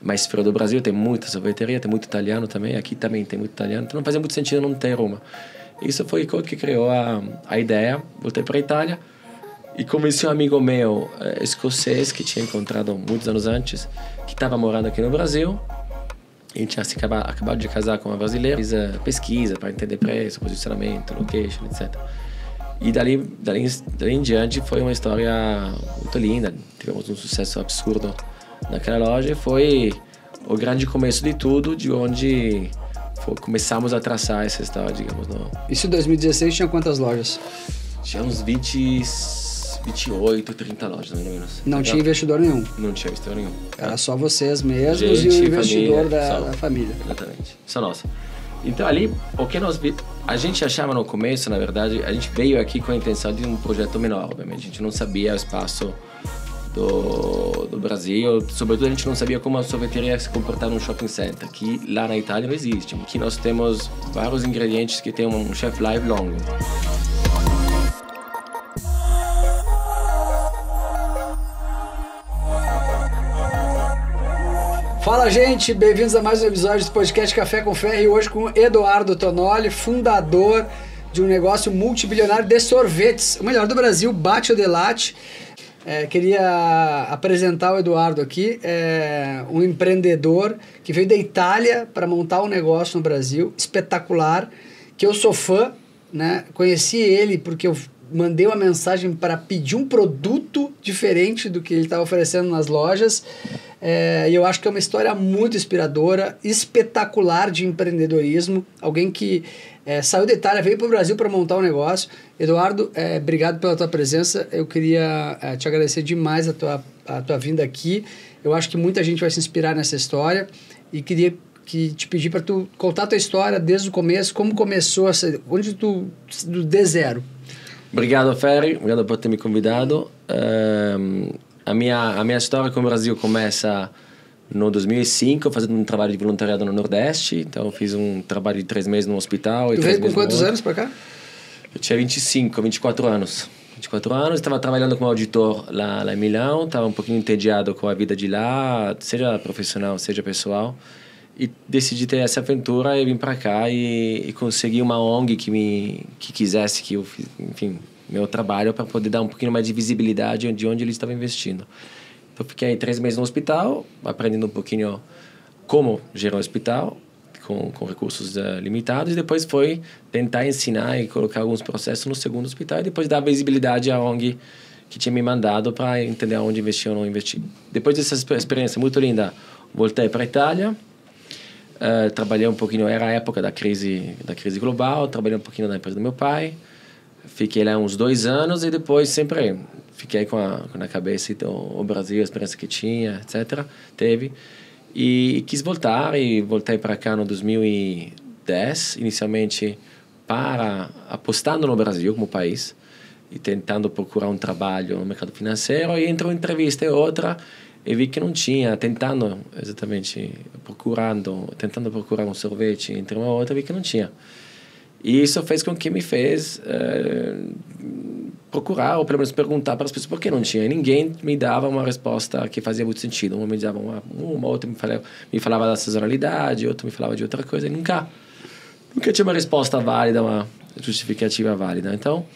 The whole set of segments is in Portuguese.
mais frio do Brasil, tem muita sorveteria, tem muito italiano também, aqui também tem muito italiano, então não fazia muito sentido não ter uma. Isso foi o que criou a ideia. Voltei para a Itália e convenci um amigo meu escocês que tinha encontrado muitos anos antes, que estava morando aqui no Brasil. A gente tinha acabado de casar com uma brasileira, fiz a pesquisa para entender preço, posicionamento, location, etc. E dali em diante foi uma história muito linda. Tivemos um sucesso absurdo naquela loja e foi o grande começo de tudo, de onde começamos a traçar essa história, digamos. Isso em 2016 tinha quantas lojas? Tinha uns 28, 30 lojas, mais ou menos. Não tinha investidor nenhum? Não tinha investidor nenhum. Era só vocês mesmos e o investidor da família. Exatamente, só nossa. Então ali, o que a gente achava no começo, na verdade, a gente veio aqui com a intenção de um projeto menor, obviamente. A gente não sabia o espaço do Brasil, sobretudo a gente não sabia como a sorveteria ia se comportar num shopping center, que lá na Itália não existe. Aqui nós temos vários ingredientes que tem um chef life longo. Fala, gente, bem-vindos a mais um episódio do podcast Café com Ferro, e hoje com Eduardo Tonoli, fundador de um negócio multibilionário de sorvetes, o melhor do Brasil, Bacio de Latte. Queria apresentar o Eduardo aqui, um empreendedor que veio da Itália para montar um negócio no Brasil, espetacular, que eu sou fã, né? Conheci ele porque eu mandei uma mensagem para pedir um produto diferente do que ele estava oferecendo nas lojas, e eu acho que é uma história muito inspiradora, espetacular de empreendedorismo, alguém que saiu da Itália, veio para o Brasil para montar um negócio. Eduardo, obrigado pela tua presença. Eu queria te agradecer demais a tua vinda aqui. Eu acho que muita gente vai se inspirar nessa história e queria te pedir para tu contar a tua história desde o começo, como começou, onde tu, de zero. Obrigado, Ferri, obrigado por ter me convidado. A minha história com o Brasil começa no 2005, fazendo um trabalho de voluntariado no Nordeste. Então, eu fiz um trabalho de 3 meses no hospital. Tu veio com quantos anos para cá? Eu tinha 24 anos. 24 anos, estava trabalhando como auditor lá em Milão, estava um pouquinho entediado com a vida de lá, seja profissional, seja pessoal. E decidi ter essa aventura e vim para cá e consegui uma ONG que quisesse que eu, enfim, meu trabalho para poder dar um pouquinho mais de visibilidade de onde eles estavam investindo. Então, fiquei 3 meses no hospital, aprendendo um pouquinho como gerar um hospital, com recursos limitados, e depois foi tentar ensinar e colocar alguns processos no segundo hospital, e depois dar visibilidade à ONG que tinha me mandado para entender onde investir ou não investir. Depois dessa experiência muito linda, voltei para a Itália, trabalhei um pouquinho, era a época da crise global, trabalhei um pouquinho na empresa do meu pai, fiquei lá uns 2 anos e depois sempre fiquei com na cabeça então, o Brasil, a experiência que tinha, etc. E quis voltar e voltei para cá no 2010, inicialmente apostando no Brasil como país e tentando procurar um trabalho no mercado financeiro, e entre uma entrevista e outra eu vi que não tinha, tentando procurar um sorvete entre uma e outra, vi que não tinha. E isso fez com que me fez procurar, ou pelo menos perguntar para as pessoas por que não tinha. E ninguém me dava uma resposta que fazia muito sentido. Um me dava uma outra me falava da sazonalidade, outro me falava de outra coisa. E nunca tinha uma resposta válida, uma justificativa válida. Então,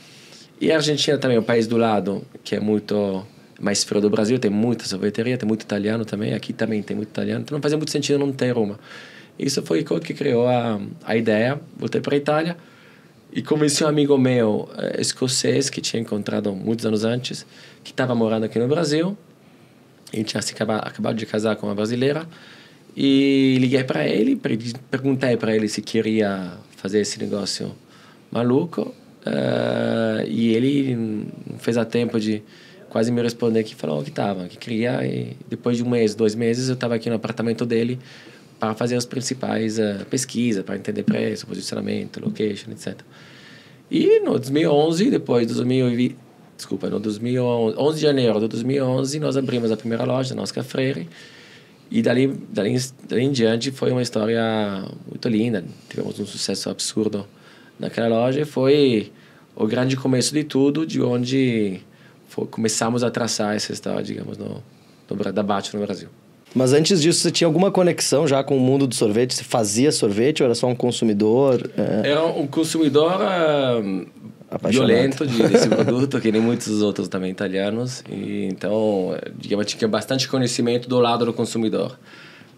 e a Argentina também, o país do lado, que é muito mais frio do Brasil, tem muita sorveteria, tem muito italiano também. Aqui também tem muito italiano. Então, não fazia muito sentido não ter uma. Isso foi o que criou a ideia. Voltei para a Itália e convenci um amigo meu escocês que tinha encontrado muitos anos antes, que estava morando aqui no Brasil. A gente tinha acabado de casar com uma brasileira. E liguei para ele, perguntei para ele se queria fazer esse negócio maluco. E ele não fez a tempo de quase me responder que falou que queria. E depois de 1 mês, 2 meses, eu estava aqui no apartamento dele para fazer as principais pesquisas, para entender preço, posicionamento, location, etc. E no 2011, no 11 de janeiro de 2011, nós abrimos a primeira loja, na Oscar Freire, e dali em diante foi uma história muito linda. Tivemos um sucesso absurdo naquela loja, e foi o grande começo de tudo, de onde começamos a traçar essa história, digamos, da Bacio no Brasil. Mas antes disso, você tinha alguma conexão já com o mundo do sorvete? Você fazia sorvete ou era só um consumidor? Era um consumidor violento desse produto, que nem muitos outros também italianos. E, então, digamos, tinha bastante conhecimento do lado do consumidor.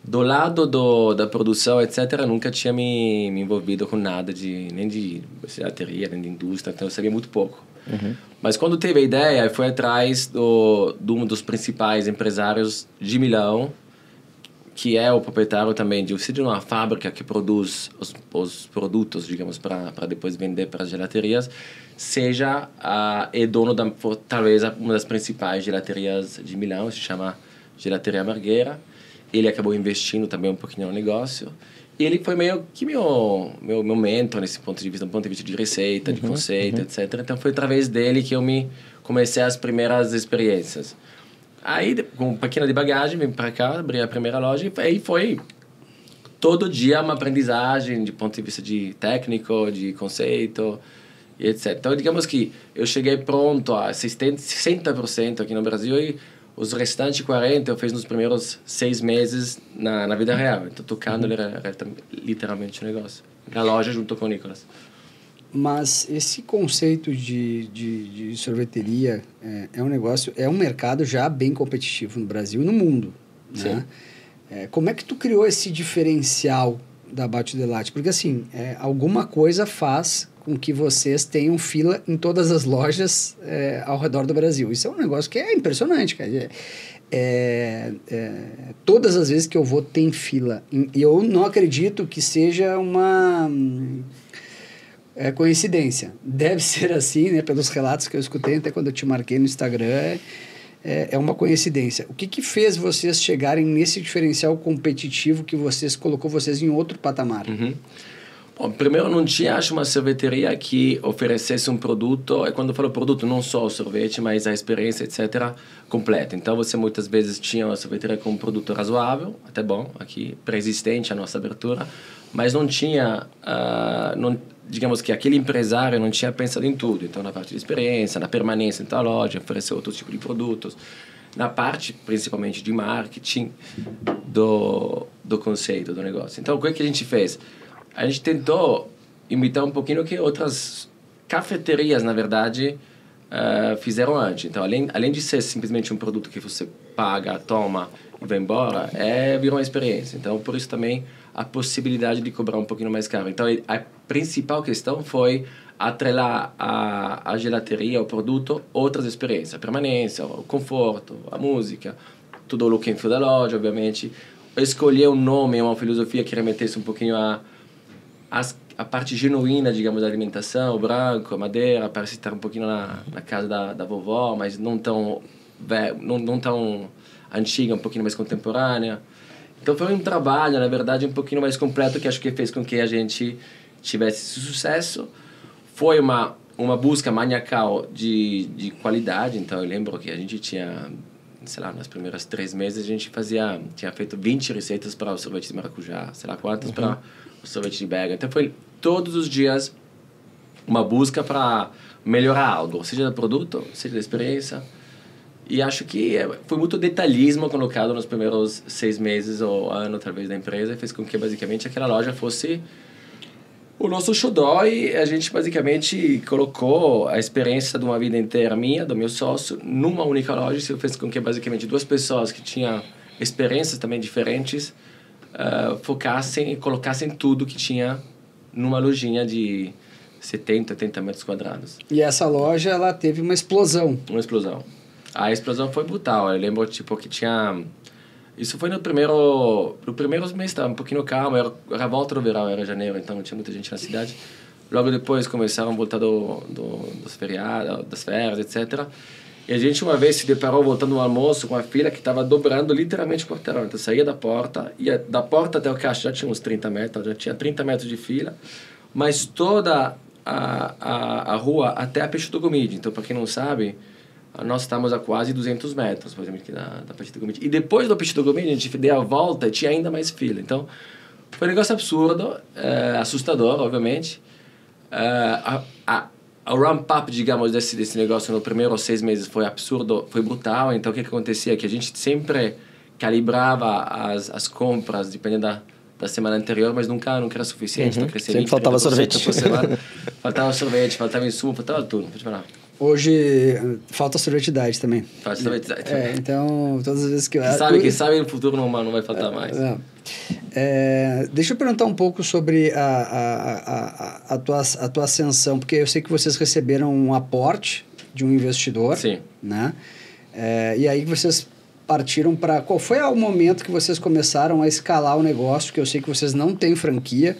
Do lado da produção, etc., eu nunca tinha me envolvido com nada, nem de gelateria, nem de indústria, então eu sabia muito pouco. Uhum. Mas quando teve a ideia, eu fui atrás de um dos principais empresários de Milão, que é o proprietário também de uma fábrica que produz os produtos, digamos, para depois vender para as gelaterias, é dono talvez uma das principais gelaterias de Milão, se chama Gelateria Marghera. Ele acabou investindo também um pouquinho no negócio. E ele foi meio que meu mentor nesse ponto de vista, do ponto de vista de receita, de conceito, etc. Então foi através dele que eu comecei as primeiras experiências. Aí, com um pouquinho de bagagem, vim para cá, abri a primeira loja e aí foi todo dia uma aprendizagem de ponto de vista de técnico, de conceito, e etc. Então, digamos que eu cheguei pronto a 60% aqui no Brasil e os restantes 40% eu fiz nos primeiros 6 meses na vida real. Então, tocando literalmente o negócio. Na loja junto com o Nicolas. Mas esse conceito de sorveteria é um negócio, é um mercado já bem competitivo no Brasil e no mundo, né? Como é que tu criou esse diferencial da Bacio Dei Latti? Porque assim, alguma coisa faz com que vocês tenham fila em todas as lojas ao redor do Brasil. Isso é um negócio que é impressionante, cara. Todas as vezes que eu vou tem fila. E eu não acredito que seja uma coincidência. Deve ser assim, né? Pelos relatos que eu escutei, até quando eu te marquei no Instagram, é uma coincidência. O que fez vocês chegarem nesse diferencial competitivo que colocou vocês em outro patamar? Uhum. Bom, primeiro, não tinha, acho, uma sorveteria que oferecesse um produto, e quando eu falo produto, não só o sorvete, mas a experiência, etc., completa. Então, você muitas vezes tinha uma sorveteria com um produto razoável, até bom, aqui, pré-existente a nossa abertura, mas não tinha, digamos que aquele empresário não tinha pensado em tudo. Então, na parte de experiência, na permanência da loja, oferecer outro tipo de produtos, na parte, principalmente, de marketing do conceito do negócio. Então, o que a gente fez? A gente tentou imitar um pouquinho o que outras cafeterias, na verdade, fizeram antes. Então, além de ser simplesmente um produto que você paga, toma e vai embora, virou uma experiência. Então, por isso também a possibilidade de cobrar um pouquinho mais caro. Então, a principal questão foi atrelar a gelateria, o produto, outras experiências. A permanência, o conforto, a música, tudo o look and feel da loja, obviamente. Escolher um nome, uma filosofia que remetesse um pouquinho a parte genuína, digamos, da alimentação, o branco, a madeira, parece estar um pouquinho na casa da vovó, mas não tão antiga, um pouquinho mais contemporânea. Então foi um trabalho, na verdade, um pouquinho mais completo, que acho que fez com que a gente tivesse sucesso. Foi uma busca maniacal de qualidade. Então eu lembro que a gente tinha, sei lá, nas primeiras 3 meses a gente tinha feito 20 receitas para o sorvete de maracujá, sei lá quantas para o sorvete de bergamot. Então foi todos os dias uma busca para melhorar algo, seja do produto, seja da experiência. E acho que foi muito detalhismo colocado nos primeiros 6 meses ou ano, talvez, da empresa, e fez com que, basicamente, aquela loja fosse o nosso xodó, e a gente, basicamente, colocou a experiência de uma vida inteira minha, do meu sócio, numa única loja. Isso fez com que, basicamente, 2 pessoas que tinham experiências também diferentes focassem e colocassem tudo que tinha numa lojinha de 70, 80 metros quadrados. E essa loja, ela teve uma explosão. Uma explosão. A explosão foi brutal. Eu lembro, tipo, que tinha... Isso foi no primeiro mês, estava um pouquinho calmo. Era a volta do verão, era janeiro, então não tinha muita gente na cidade. Logo depois começaram a voltar dos feriados, das férias, etc. E a gente uma vez se deparou voltando no almoço com a fila que estava dobrando literalmente o quarteirão. Então saía da porta, ia da porta até o caixa, já tinha uns 30 metros, já tinha 30 metros de fila, mas toda a rua até a Peixe do Gomide. Então, para quem não sabe, nós estamos a quase 200 metros, por exemplo, aqui da Peixe do Gomide. E depois do Peixe do Gomide, a gente deu a volta e tinha ainda mais fila. Então, foi um negócio absurdo, assustador, obviamente. O ramp-up, digamos, desse negócio no primeiro 6 meses foi absurdo, foi brutal. Então, o que acontecia? Que a gente sempre calibrava as compras dependendo da semana anterior, mas nunca era suficiente. Então, crescia Sempre 20, faltava 30% sorvete. por semana. Faltava sorvete, faltava insumo, faltava tudo. Pode falar. Hoje, falta sorvete diet também. Falta sorvete diet também. Então, todas as vezes que eu... Quem sabe no futuro não vai faltar mais. Não. Deixa eu perguntar um pouco sobre a tua ascensão, porque eu sei que vocês receberam um aporte de um investidor. Sim. Né? E aí vocês partiram para... Qual foi o momento que vocês começaram a escalar o negócio? Que eu sei que vocês não têm franquia.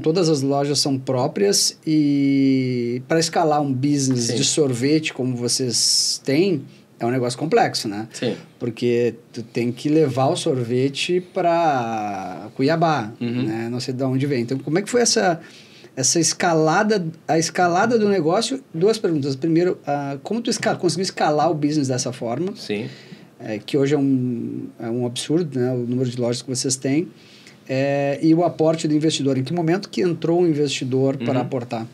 Todas as lojas são próprias, e para escalar um business Sim. de sorvete como vocês têm, é um negócio complexo, né? Sim. Porque tu tem que levar o sorvete para Cuiabá, né? Não sei de onde vem. Então, como é que foi essa escalada, a escalada do negócio? Duas perguntas. Primeiro, como tu conseguiu escalar o business dessa forma? Sim. Que hoje é um absurdo, né? O número de lojas que vocês têm. E o aporte do investidor. Em que momento que entrou um investidor para aportar?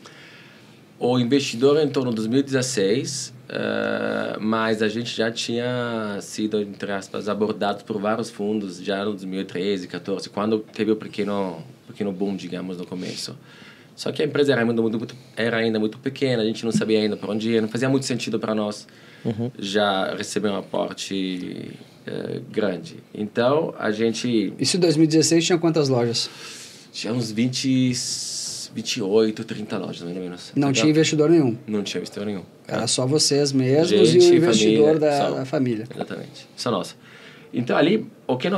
O investidor entrou em 2016, mas a gente já tinha sido, entre aspas, abordado por vários fundos já em 2013, 2014, quando teve o pequeno boom, digamos, no começo. Só que a empresa era ainda muito pequena, a gente não sabia ainda para onde ir, não fazia muito sentido para nós já receber um aporte grande. Então, a gente... Isso em 2016 tinha quantas lojas? Tinha uns 28, 30 lojas, mais ou menos. Não tinha investidor nenhum? Não tinha investidor nenhum. Era só vocês mesmos Gente, e o investidor família, da família. Exatamente. Só nossa. Então, ali, o que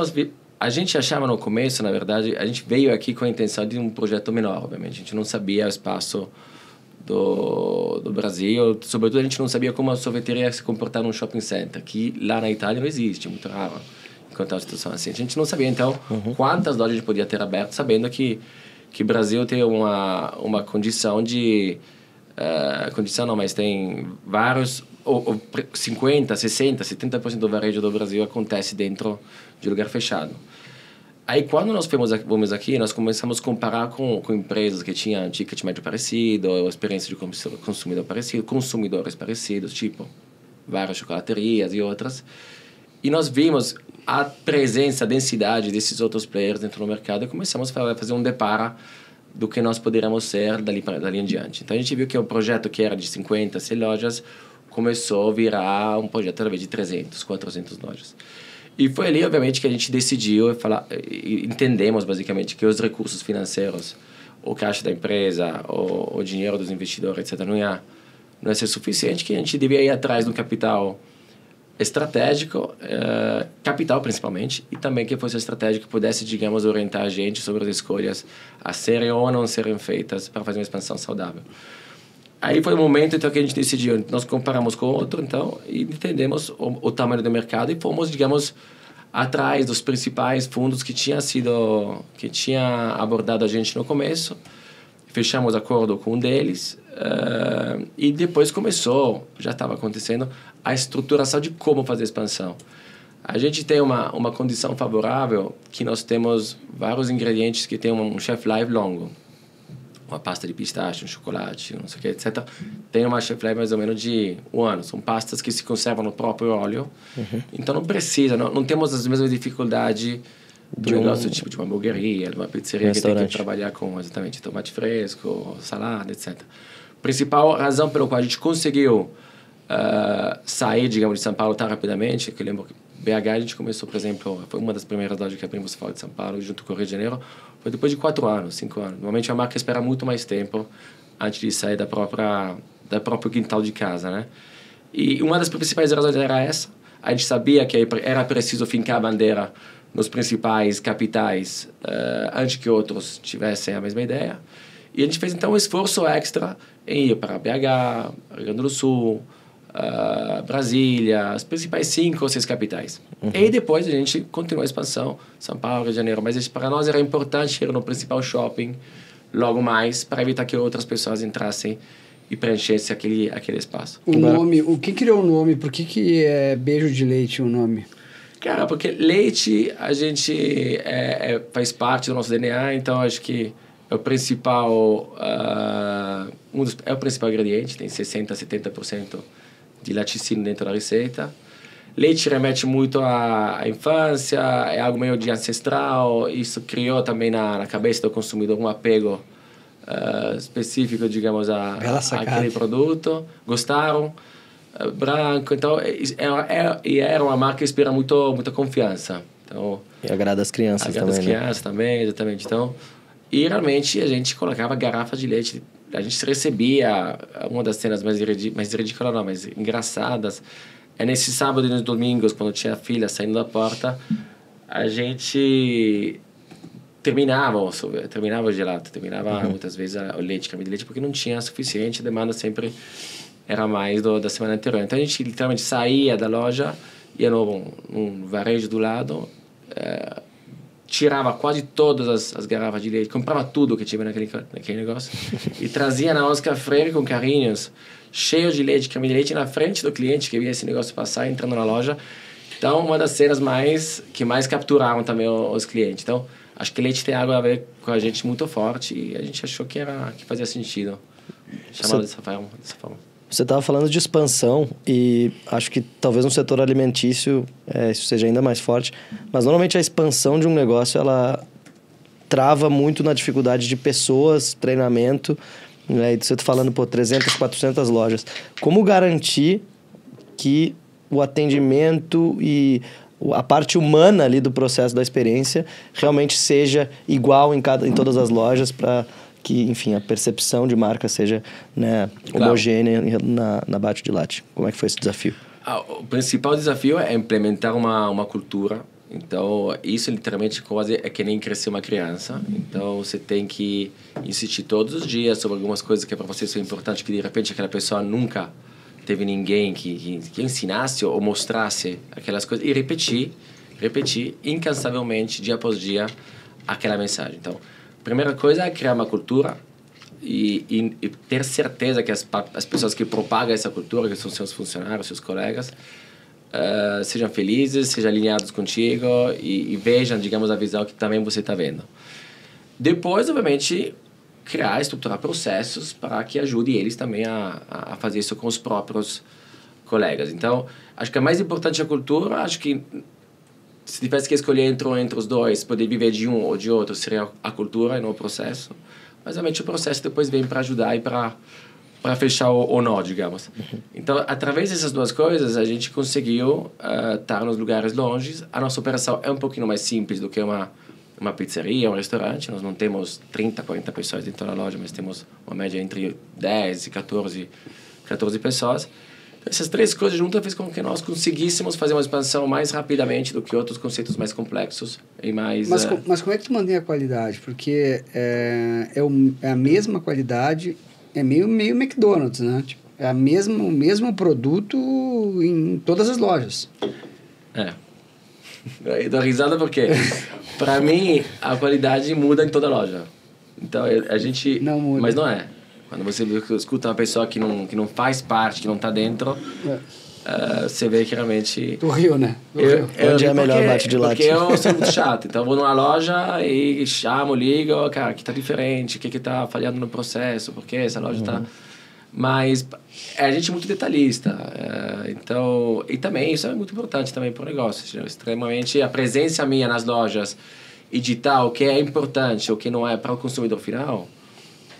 a gente achava no começo, na verdade, a gente veio aqui com a intenção de um projeto menor, obviamente. A gente não sabia o espaço do Brasil. Sobretudo, a gente não sabia como a sorveteria ia se comportar num shopping center, que lá na Itália não existe, é muito raro encontrar uma situação assim. A gente não sabia, então, quantas lojas a gente podia ter aberto, sabendo que o Brasil tem uma condição de... condição não, mas tem vários... 50%, 60%, 70% do varejo do Brasil acontece dentro de lugar fechado. Aí, quando nós fomos aqui, nós começamos a comparar com empresas que tinham ticket médio parecido, experiência de consumidor parecido, consumidores parecidos, tipo várias chocolaterias e outras. E nós vimos a presença, a densidade desses outros players dentro do mercado e começamos a fazer um deparo do que nós poderíamos ser dali em diante. Então, a gente viu que o projeto que era de 50, 100 lojas começou a virar um projeto talvez de 300, 400 lojas. E foi ali, obviamente, que a gente decidiu entendemos, basicamente, que os recursos financeiros, o caixa da empresa, o dinheiro dos investidores, etc., não ia ser suficiente, que a gente devia ir atrás de um capital estratégico, capital principalmente, e também que fosse estratégico que pudesse, digamos, orientar a gente sobre as escolhas a serem ou não serem feitas para fazer uma expansão saudável. Aí foi o momento então que a gente decidiu, nós comparamos com o outro, então, e entendemos o tamanho do mercado e fomos, digamos, atrás dos principais fundos que tinha abordado a gente no começo. Fechamos acordo com um deles e depois já estava acontecendo a estruturação de como fazer a expansão. A gente tem uma condição favorável que nós temos vários ingredientes que têm um shelf life longo. Uma pasta de pistache, um chocolate, não sei o que, etc. Tem uma shelf life mais ou menos de 1 ano. São pastas que se conservam no próprio óleo. Então não precisa, não temos as mesmas dificuldades do negócio tipo de uma hamburgueria, de uma pizzeria que tem que trabalhar com exatamente tomate fresco, salada, etc. Principal razão pela qual a gente conseguiu sair, digamos, de São Paulo tão rapidamente, que eu lembro que BH a gente começou, por exemplo, foi uma das primeiras lojas que abrimos fora de São Paulo, junto com o Rio de Janeiro, foi depois de 4 anos, 5 anos. Normalmente a marca espera muito mais tempo antes de sair da próprio quintal de casa, né? E uma das principais razões era essa. A gente sabia que era preciso fincar a bandeira nos principais capitais antes que outros tivessem a mesma ideia. E a gente fez, então, um esforço extra em ir para BH, Rio Grande do Sul, Brasília, as principais 5 ou 6 capitais. E depois a gente continuou a expansão, São Paulo, Rio de Janeiro. Mas para nós era importante ir no principal shopping logo mais, para evitar que outras pessoas entrassem e preenchessem aquele espaço. O nome, o que criou o nome? Por que é Beijo de Leite o nome? Cara, porque leite a gente faz parte do nosso DNA, então acho que é o principal é o principal ingrediente, tem 60%, 70% de laticínio dentro da receita. Leite remete muito à infância, é algo meio de ancestral. Isso criou também na cabeça do consumidor um apego específico, digamos, àquele produto. Gostaram? Branco. Então, era uma marca que inspira muita confiança. Então, e agrada as crianças também, agrada as crianças também, exatamente. Então, e realmente a gente colocava garrafas de leite. A gente recebia, uma das cenas mais ridículas, não, mais engraçadas, é nesse sábado e nos domingos, quando tinha a filha saindo da porta, a gente terminava o gelato, muitas vezes o leite, creme de leite, porque não tinha suficiente, a demanda sempre era mais da semana anterior. Então a gente literalmente saía da loja, ia num varejo do lado, tirava quase todas as garrafas de leite, comprava tudo que tinha naquele negócio e trazia na Oscar Freire com carrinhos cheios de leite, creme de leite na frente do cliente que via esse negócio passar, entrando na loja. Então, uma das cenas que mais capturaram também os clientes. Então, acho que leite tem algo a ver com a gente muito forte e a gente achou que fazia sentido chamar dessa forma. Você estava falando de expansão e acho que talvez no setor alimentício isso seja ainda mais forte, mas normalmente a expansão de um negócio, ela trava muito na dificuldade de pessoas, treinamento, né? E você está falando, 300, 400 lojas. Como garantir que o atendimento e a parte humana ali do processo da experiência realmente seja igual em todas as lojas para que, enfim, a percepção de marca seja, né, homogênea na Batcho de Latte? Como é que foi esse desafio? O principal desafio é implementar uma cultura. Então, isso literalmente quase é que nem crescer uma criança. Então, você tem que insistir todos os dias sobre algumas coisas que para você são importantes, que de repente aquela pessoa nunca teve ninguém que ensinasse ou mostrasse aquelas coisas, e repetir incansavelmente, dia após dia, aquela mensagem. Então, a primeira coisa é criar uma cultura e ter certeza que as pessoas que propagam essa cultura, que são seus funcionários, seus colegas, sejam felizes, sejam alinhados contigo e vejam, digamos, a visão que também você está vendo. Depois, obviamente, estruturar processos para que ajude eles também a fazer isso com os próprios colegas. Então, acho que a mais importante é a cultura. Acho que se tivesse que escolher entre os dois, poder viver de um ou de outro, seria a cultura e não o processo. Mas, realmente, o processo depois vem para ajudar e para fechar o nó, digamos. Então, através dessas duas coisas, a gente conseguiu estar nos lugares longes. A nossa operação é um pouquinho mais simples do que uma pizzeria, um restaurante. Nós não temos 30, 40 pessoas dentro da loja, mas temos uma média entre 10 e 14 pessoas. Então, essas três coisas juntas fez com que nós conseguíssemos fazer uma expansão mais rapidamente do que outros conceitos mais complexos e mais... Mas como é que tu mantém a qualidade? Porque é a mesma qualidade, é meio McDonald's, né? Tipo, é o mesmo produto em todas as lojas. Eu dou risada porque, para mim, a qualidade muda em toda loja. Então, a gente... Não muda. Mas não é. Quando você escuta uma pessoa que não faz parte, que não está dentro, você vê que realmente... Tu riu, né? Onde é a melhor Batcho de Latte? Porque eu sou muito chato. Então, eu vou numa loja e chamo, ligo, cara, que tá diferente, o que tá falhando no processo, porque essa loja tá... Mas a gente é muito detalhista. Então, e também, isso é muito importante também para o negócio. Extremamente, a presença minha nas lojas e ditar o que é importante, o que não é para o consumidor final,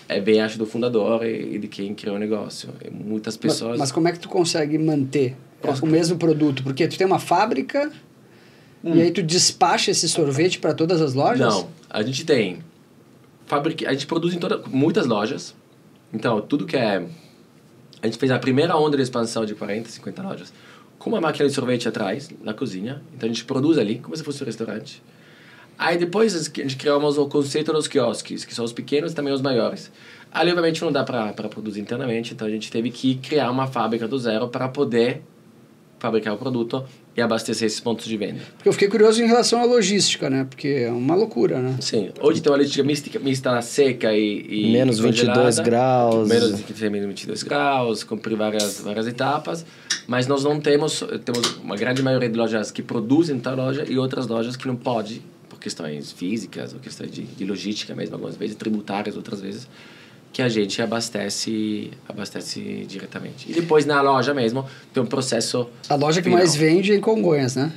é bem, acho, do fundador e de quem criou o negócio. E muitas pessoas... Mas como é que tu consegue manter o mesmo produto? Porque tu tem uma fábrica e aí tu despacha esse sorvete para todas as lojas? Não, a gente tem... A gente produz em muitas lojas. Então, tudo que é... A gente fez a primeira onda de expansão de 40, 50 lojas com uma máquina de sorvete atrás, na cozinha. Então, a gente produz ali, como se fosse um restaurante. Aí, depois, a gente criamos o conceito dos quiosques, que são os pequenos e também os maiores. Ali, obviamente, não dá para produzir internamente. Então, a gente teve que criar uma fábrica do zero para poder fabricar o produto e abastecer esses pontos de venda. Porque eu fiquei curioso em relação à logística, né? Porque é uma loucura, né? Sim. Hoje tem uma logística mista seca e menos 22 graus. Menos 22 graus, cumprir várias etapas. Mas nós não temos uma grande maioria de lojas que produzem tal loja e outras lojas que não podem, por questões físicas ou questões de logística mesmo, algumas vezes, tributárias, outras vezes, que a gente abastece diretamente. E depois na loja mesmo tem um processo... A loja que final. mais vende é em Congonhas, né?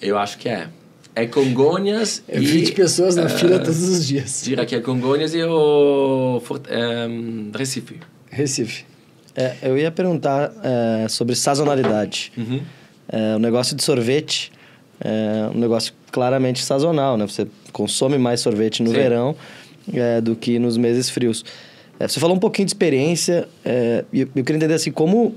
Eu acho que é. É Congonhas e... 20 pessoas na fila todos os dias. Diria que é Congonhas e o Recife. Recife. Eu ia perguntar sobre sazonalidade. Uhum. O negócio de sorvete é um negócio claramente sazonal, né? Você consome mais sorvete no verão do que nos meses frios. Você falou um pouquinho de experiência e eu queria entender assim, como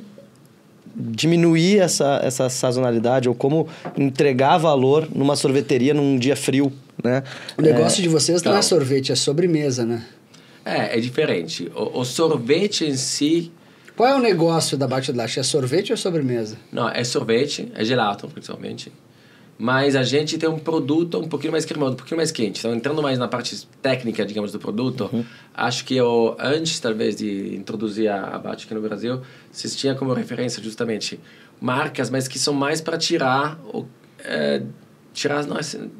diminuir essa sazonalidade ou como entregar valor numa sorveteria num dia frio, né? O negócio de vocês não é sorvete, é sobremesa, né? É diferente. O sorvete em si... Qual é o negócio da Bate Latte? É sorvete ou sobremesa? Não, é sorvete, é gelato, principalmente. Mas a gente tem um produto um pouquinho mais cremoso, um pouquinho mais quente. Então, entrando mais na parte técnica, digamos, do produto, acho que antes, talvez, de introduzir a Bate aqui no Brasil, vocês tinham como referência, justamente, marcas, mas que são mais para tirar...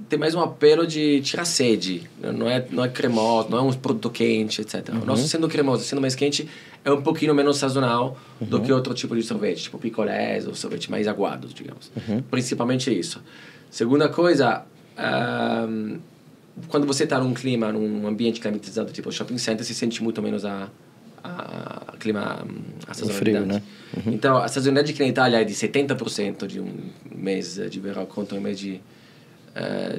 tem mais um apelo de tirar sede. Não é cremoso, não é um produto quente, etc. O nosso, sendo cremoso, sendo mais quente, é um pouquinho menos sazonal do que outro tipo de sorvete, tipo picolés ou sorvete mais aguados, digamos. Principalmente isso. Segunda coisa, quando você está num ambiente climatizado, tipo shopping center, você sente muito menos a sazonalidade. Frio, né? Então, a sazonalidade aqui na Itália é de 70% de um mês de verão contra um mês de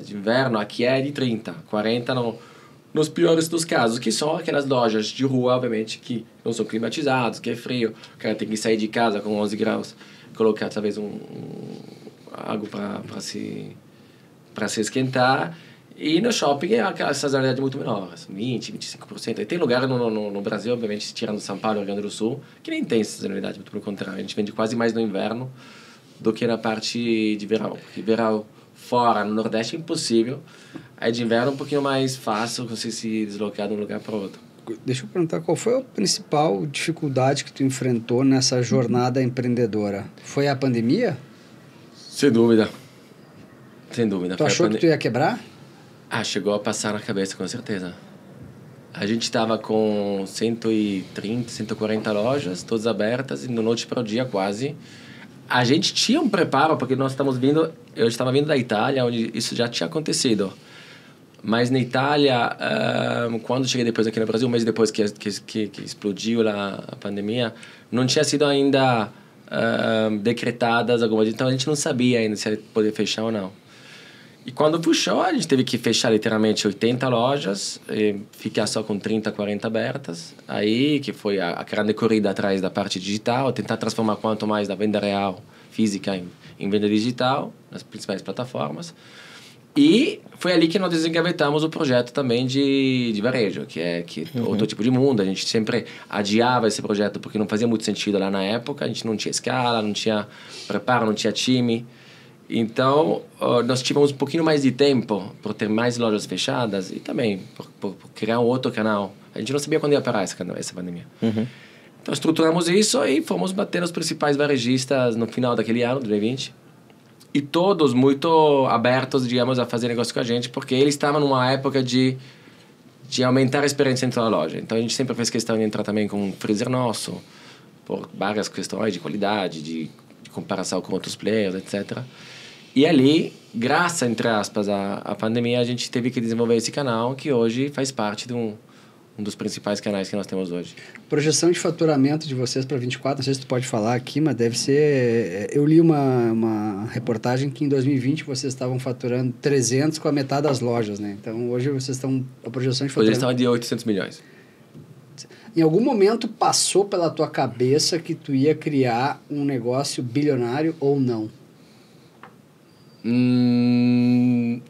inverno. Aqui é de 30%, 40% nos piores dos casos, que são aquelas lojas de rua, obviamente, que não são climatizadas, que é frio, o cara tem que sair de casa com 11 graus, colocar talvez algo para se esquentar. E no shopping é aquela sazonalidade muito menor, 20%, 25%. E tem lugar no Brasil, obviamente, tirando São Paulo e Rio Grande do Sul, que nem tem sazonalidade, muito pelo contrário. A gente vende quase mais no inverno do que na parte de verão, porque verão fora, no Nordeste, é impossível. Aí de inverno é um pouquinho mais fácil você se deslocar de um lugar para outro. Deixa eu perguntar, qual foi a principal dificuldade que tu enfrentou nessa jornada empreendedora? Foi a pandemia? Sem dúvida. Sem dúvida. Tu achou que tu ia quebrar? Chegou a passar na cabeça, com certeza. A gente estava com 130, 140 lojas, todas abertas, e da noite para o dia quase. A gente tinha um preparo, porque eu estava vindo da Itália, onde isso já tinha acontecido. Mas na Itália, quando cheguei depois aqui no Brasil, um mês depois que explodiu a pandemia, não tinha sido ainda decretadas algumas. Então a gente não sabia ainda se ia poder fechar ou não. E quando fechou, a gente teve que fechar literalmente 80 lojas, e ficar só com 30, 40 abertas. Aí que foi a grande corrida atrás da parte digital, tentar transformar quanto mais da venda real, física, em venda digital, nas principais plataformas. E foi ali que nós desengavetamos o projeto também de varejo, que é outro tipo de mundo. A gente sempre adiava esse projeto porque não fazia muito sentido lá na época. A gente não tinha escala, não tinha preparo, não tinha time. Então, nós tivemos um pouquinho mais de tempo por ter mais lojas fechadas e também por criar um outro canal. A gente não sabia quando ia parar essa pandemia. Então, estruturamos isso e fomos bater os principais varejistas no final daquele ano, 2020. E todos muito abertos, digamos, a fazer negócio com a gente, porque eles estavam numa época de aumentar a experiência dentro da loja. Então, a gente sempre fez questão de entrar também com um freezer nosso, por várias questões de qualidade, de comparação com outros players, etc. E ali, graças, entre aspas, à pandemia, a gente teve que desenvolver esse canal, que hoje faz parte de um dos principais canais que nós temos hoje. Projeção de faturamento de vocês para 24, não sei se tu pode falar aqui, mas deve ser... Eu li uma reportagem que em 2020 vocês estavam faturando 300 com a metade das lojas, né? Então, hoje vocês estão... A projeção de faturamento... Hoje eles estão de 800 milhões. Em algum momento passou pela tua cabeça que tu ia criar um negócio bilionário ou não?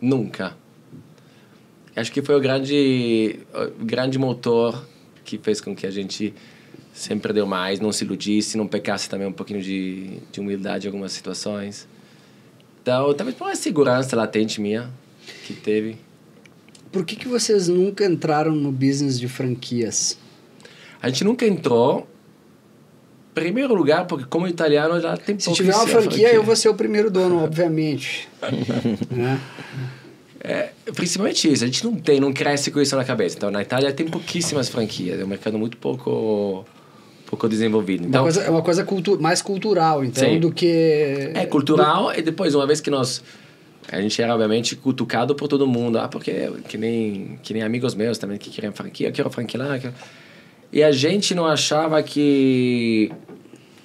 Nunca. Acho que foi o grande motor que fez com que a gente sempre deu mais, não se iludisse, não pecasse também um pouquinho de humildade em algumas situações. Então, talvez por uma segurança latente minha que teve. Por que vocês nunca entraram no business de franquias? A gente nunca entrou. Primeiro lugar, porque como italiano já tem pouco. Se tiver uma franquia, eu vou ser o primeiro dono, obviamente. Né? principalmente isso, a gente não cresce com isso na cabeça. Então, na Itália tem pouquíssimas franquias, é um mercado muito pouco desenvolvido. Então, é uma coisa mais cultural, então, do que... É cultural, e depois, uma vez que a gente era, obviamente, cutucado por todo mundo. Porque que nem amigos meus também que queriam franquia, eu quero franquia lá. E a gente não achava que...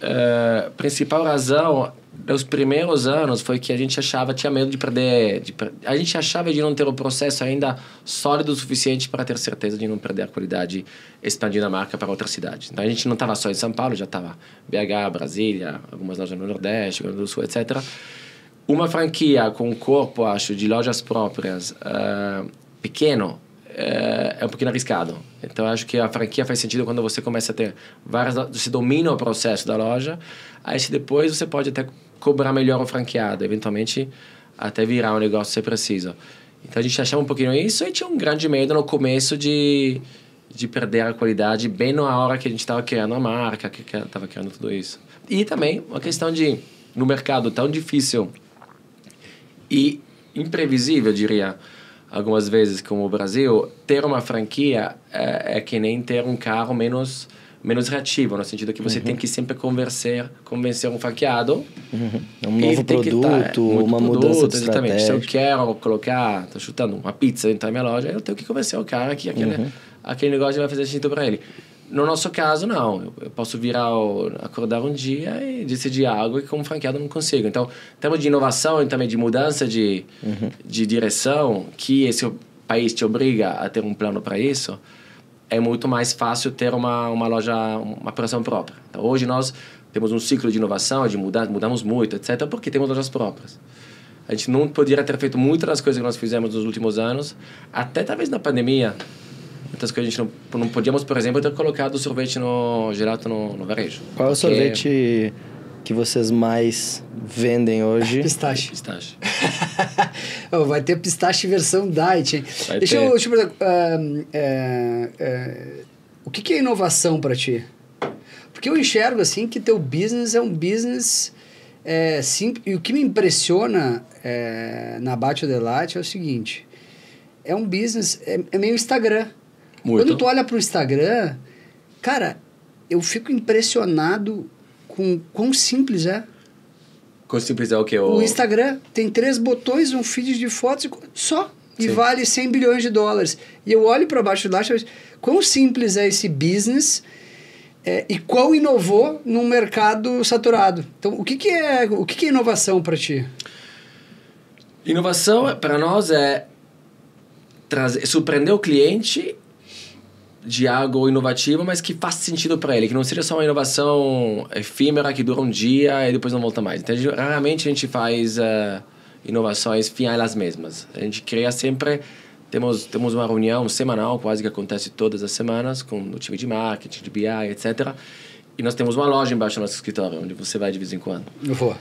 A principal razão dos primeiros anos foi que a gente tinha medo de perder... A gente achava de não ter o processo ainda sólido o suficiente para ter certeza de não perder a qualidade expandindo a marca para outras cidades. Então, a gente não estava só em São Paulo, já estava BH, Brasília, algumas lojas no Nordeste, Rio Grande do Sul, etc. Uma franquia com um corpo, acho, de lojas próprias pequeno, é um pouquinho arriscado. Então, acho que a franquia faz sentido quando você começa a ter você domina o processo da loja, aí depois você pode até cobrar melhor o franqueado, eventualmente até virar um negócio se precisa. Então, a gente achava um pouquinho isso e tinha um grande medo no começo de perder a qualidade bem na hora que a gente estava criando a marca, que estava criando tudo isso. E também uma questão de, no mercado tão difícil e imprevisível, eu diria, algumas vezes como o Brasil, ter uma franquia é que nem ter um carro menos reativo, no sentido que você tem que sempre convencer um franqueado. Um novo produto, uma mudança de exatamente. estratégia. Se eu quero colocar, estou chutando, uma pizza dentro da minha loja, eu tenho que convencer o cara que aquele negócio vai fazer sentido para ele. No nosso caso, não. Eu posso acordar um dia e decidir algo que como franqueado não consigo. Então, em termos de inovação e também de mudança de direção, que esse país te obriga a ter um plano para isso, é muito mais fácil ter uma loja, uma operação própria. Então, hoje nós temos um ciclo de inovação, mudamos muito, etc., porque temos lojas próprias. A gente não poderia ter feito muitas das coisas que nós fizemos nos últimos anos, até talvez na pandemia. Muitas coisas a gente não podíamos, por exemplo, ter colocado o sorvete gelato no varejo. Qual é o sorvete que vocês mais vendem hoje? Pistache. Pistache. Vai ter pistache versão diet, hein? Deixa eu o que é inovação para ti? Porque eu enxergo assim que teu business é um business simples. E o que me impressiona na Batio Dell'Arte é o seguinte: é um business, é meio Instagram. Muito. Quando tu olha pro Instagram, cara, eu fico impressionado com quão simples é. Quão simples é o quê? O Instagram tem 3 botões, um feed de fotos só. E vale $100 bilhões. E eu olho para baixo de lá e falo, quão simples é esse business e quão inovou num mercado saturado. Então, o que é inovação para ti? Inovação, para nós, é surpreender o cliente de algo inovativo, mas que faça sentido para ele, que não seja só uma inovação efêmera que dura um dia e depois não volta mais. Então, raramente a gente faz inovações finais elas mesmas. A gente cria sempre... Temos uma reunião semanal, quase que acontece todas as semanas, com o time de marketing, de BI, etc. E nós temos uma loja embaixo do nosso escritório, onde você vai de vez em quando. Eu vou.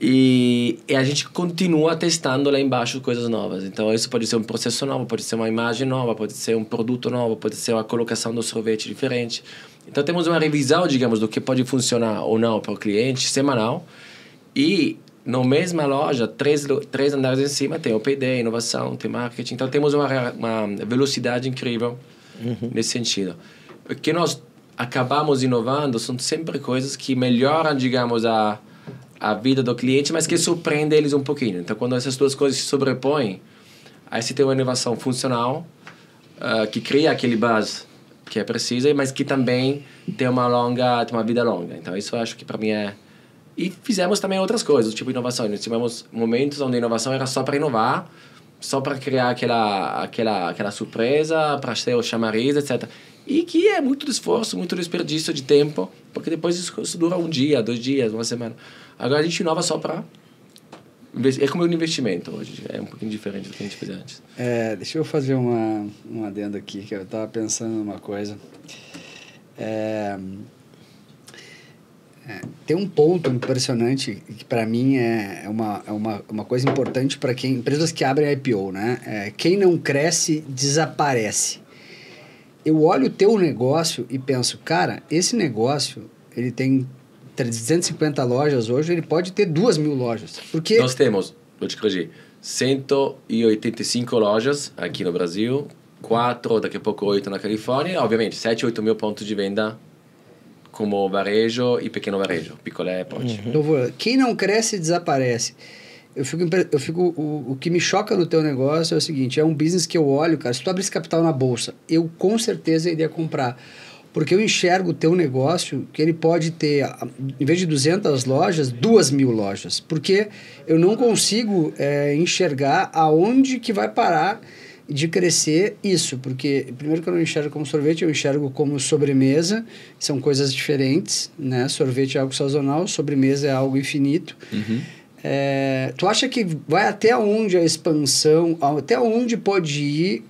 E a gente continua testando lá embaixo coisas novas. Então, isso pode ser um processo novo, pode ser uma imagem nova, pode ser um produto novo, pode ser uma colocação do sorvete diferente. Então, temos uma revisão, digamos, do que pode funcionar ou não para o cliente, semanal. E, na mesma loja, três andares em cima, tem o P&D, inovação, tem marketing. Então, temos uma velocidade incrível nesse sentido. O que nós acabamos inovando são sempre coisas que melhoram, digamos, a vida do cliente, mas que surpreende eles um pouquinho. Então, quando essas duas coisas se sobrepõem, aí você tem uma inovação funcional, que cria aquele buzz que é preciso, mas que também tem uma vida longa. Então, isso eu acho que para mim é... E fizemos também outras coisas, tipo inovação. Nós tivemos momentos onde a inovação era só para inovar, só para criar aquela surpresa, para ter o chamariz, etc. E que é muito esforço, muito desperdício de tempo, porque depois isso dura um dia, 2 dias, uma semana. Agora a gente inova só para... É como um investimento hoje, é um pouquinho diferente do que a gente fazia antes. Deixa eu fazer um adendo aqui, que eu estava pensando numa coisa. Tem um ponto impressionante que para mim é uma coisa importante para empresas que abrem IPO, né? Quem não cresce, desaparece. Eu olho o teu negócio e penso, cara, esse negócio, ele tem 350 lojas hoje, ele pode ter 2.000 lojas. Porque... Nós temos, vou te corrigir, 185 lojas aqui no Brasil, 4, daqui a pouco 8 na Califórnia, obviamente 7, 8 mil pontos de venda como varejo e pequeno varejo, picolé, pote. Quem não cresce, desaparece. O que me choca no teu negócio é o seguinte, é um business que eu olho, cara, se tu abrisse capital na bolsa, eu com certeza iria comprar. Porque eu enxergo o teu negócio que ele pode ter, em vez de 200 lojas, 2.000 lojas. Porque eu não consigo enxergar aonde que vai parar de crescer isso. Porque, primeiro que eu não enxergo como sorvete, eu enxergo como sobremesa. São coisas diferentes, né? Sorvete é algo sazonal, sobremesa é algo infinito. Tu acha que vai até onde a expansão, até onde pode ir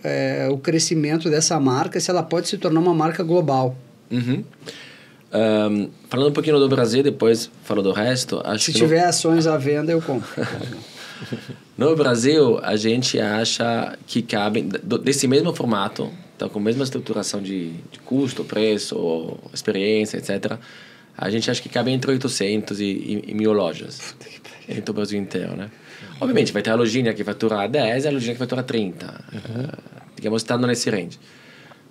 o crescimento dessa marca, se ela pode se tornar uma marca global? Falando um pouquinho do Brasil, depois falo do resto. Se tiver ações à venda, eu compro. No Brasil, a gente acha que cabe, desse mesmo formato, então com a mesma estruturação de custo, preço, experiência, etc., a gente acha que cabe entre 800 e 1.000 lojas. Entre o Brasil inteiro, né? Obviamente, vai ter a lojinha que fatura 10 e a lojinha que fatura 30. Digamos, estando nesse range.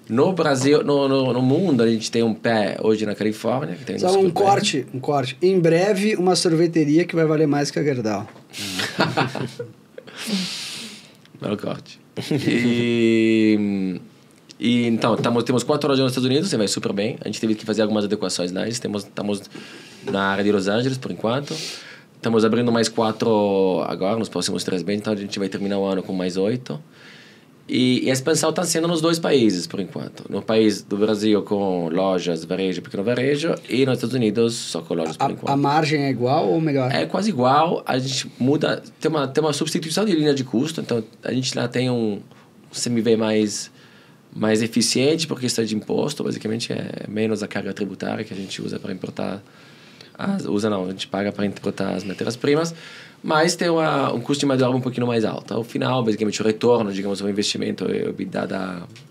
No Brasil, no mundo, a gente tem um pé hoje na Califórnia. Que tem só um corte. Em breve, uma sorveteria que vai valer mais que a Gerdau. Belo corte. Então, temos 4 lojas nos Estados Unidos, você vai super bem. A gente teve que fazer algumas adequações lá. Estamos na área de Los Angeles, por enquanto. Estamos abrindo mais 4 agora, nos próximos 3 meses. Então, a gente vai terminar o ano com mais 8. E a expansão está sendo nos 2 países, por enquanto. No país do Brasil, com lojas, varejo, pequeno varejo. E nos Estados Unidos, só com lojas, por enquanto. A margem é igual ou melhor? É quase igual. A gente muda... Tem uma substituição de linha de custo. Então, a gente lá tem um CMV mais eficiente por questão de imposto. Basicamente, é menos a carga tributária que a gente usa para importar... a gente paga para importar as matérias-primas. Mas tem um custo de mão de obra um pouquinho mais alto. Ao final, basicamente, o retorno, digamos, o investimento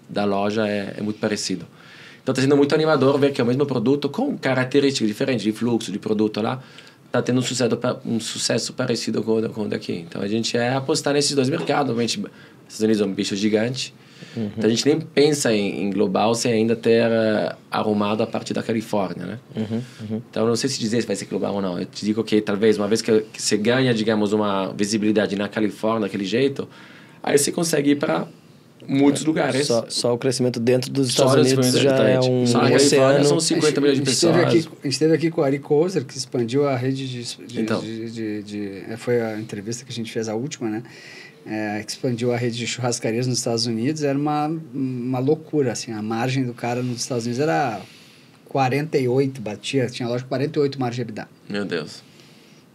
da loja é muito parecido. Então, está sendo muito animador ver que é o mesmo produto com características diferentes de fluxo de produto lá. Está tendo um sucesso parecido com o daqui. Então, a gente apostar nesses 2 mercados. Obviamente, os Estados Unidos é um bicho gigante. Então, a gente nem pensa em global sem ainda ter arrumado a parte da Califórnia, né? Então, não sei se dizer se vai ser global ou não. Eu te digo que talvez, uma vez que você ganha, digamos, uma visibilidade na Califórnia daquele jeito, aí você consegue ir para muitos lugares. Só o crescimento dentro dos Estados Unidos já é um só na Califórnia são 50 milhões de pessoas. A gente esteve aqui com o Ari Kozer, que expandiu a rede foi a entrevista que a gente fez, a última, né? Que expandiu a rede de churrascarias nos Estados Unidos. Era uma loucura, assim. A margem do cara nos Estados Unidos era 48, tinha loja com 48 margem de EBITDA. Meu Deus.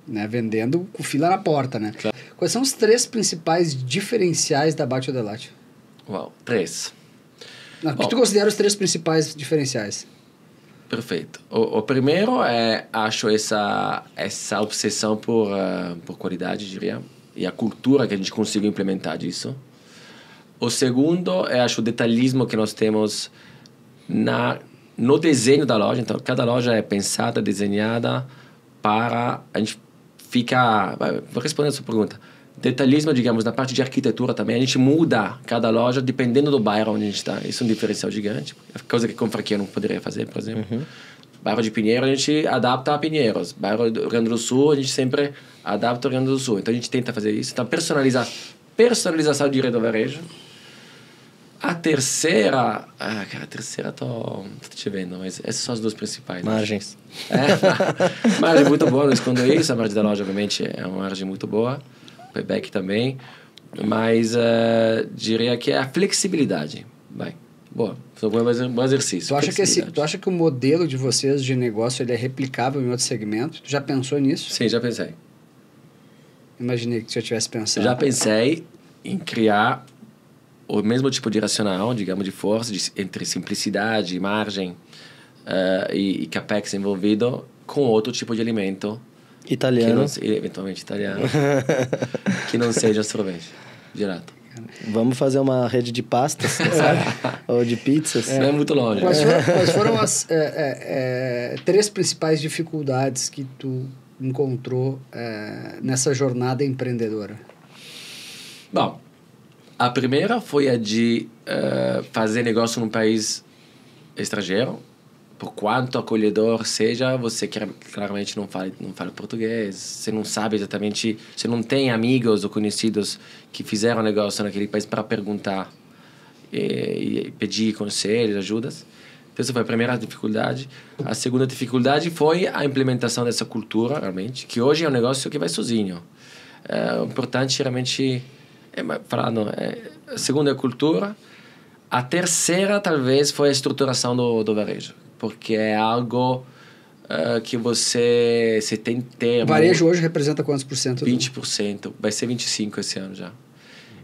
Né? Vendendo com fila na porta, né? Claro. Quais são os 3 principais diferenciais da Batio Dell'Arte? Uau, 3. O que tu considera os 3 principais diferenciais? Perfeito. O primeiro acho essa obsessão por qualidade, diria, e a cultura que a gente conseguiu implementar disso. O segundo acho o detalhismo que nós temos no desenho da loja. Então, cada loja é pensada, desenhada para... A gente fica... Vou responder a sua pergunta. Detalhismo, digamos, na parte de arquitetura também. A gente muda cada loja dependendo do bairro onde a gente está. Isso é um diferencial gigante. Coisa que com franquia não poderia fazer, por exemplo. Bairro de Pinheiro, a gente adapta a Pinheiros. Bairro do Rio Grande do Sul, a gente sempre adapta ao Rio Grande do Sul. Então, a gente tenta fazer isso. Então, personalização de rede do varejo. A terceira... a terceira tô te vendo, mas essas são as 2 principais. Margens. Margem muito boa, não escondo isso. A margem da loja, obviamente, é uma margem muito boa. O payback também. Mas diria que é a flexibilidade. Boa. Foi um bom exercício. Tu acha que o modelo de vocês de negócio ele é replicável em outro segmento? Tu já pensou nisso? Sim, já pensei. Imaginei que tu já tivesse pensado. Já pensei em criar o mesmo tipo de racional, digamos, de força, entre simplicidade, margem e capex envolvido, com outro tipo de alimento. Italiano. Eventualmente italiano. Que não seja sorvete, direto. Vamos fazer uma rede de pastas, sabe? Ou de pizzas. Não é muito longe. Quais foram as 3 principais dificuldades que tu encontrou nessa jornada empreendedora? Bom, a primeira foi a de fazer negócio num país estrangeiro. Por quanto acolhedor seja, você claramente não fala português, você não sabe exatamente, você não tem amigos ou conhecidos que fizeram negócio naquele país para perguntar e pedir conselhos, ajudas. Então, essa foi a primeira dificuldade. A segunda dificuldade foi a implementação dessa cultura, realmente, que hoje é um negócio que vai sozinho. O importante, realmente, a segunda é a cultura. A terceira, talvez, foi a estruturação do varejo. Porque é algo que você tem termo... O varejo hoje representa quantos por cento? 20%. Vai ser 25% esse ano já.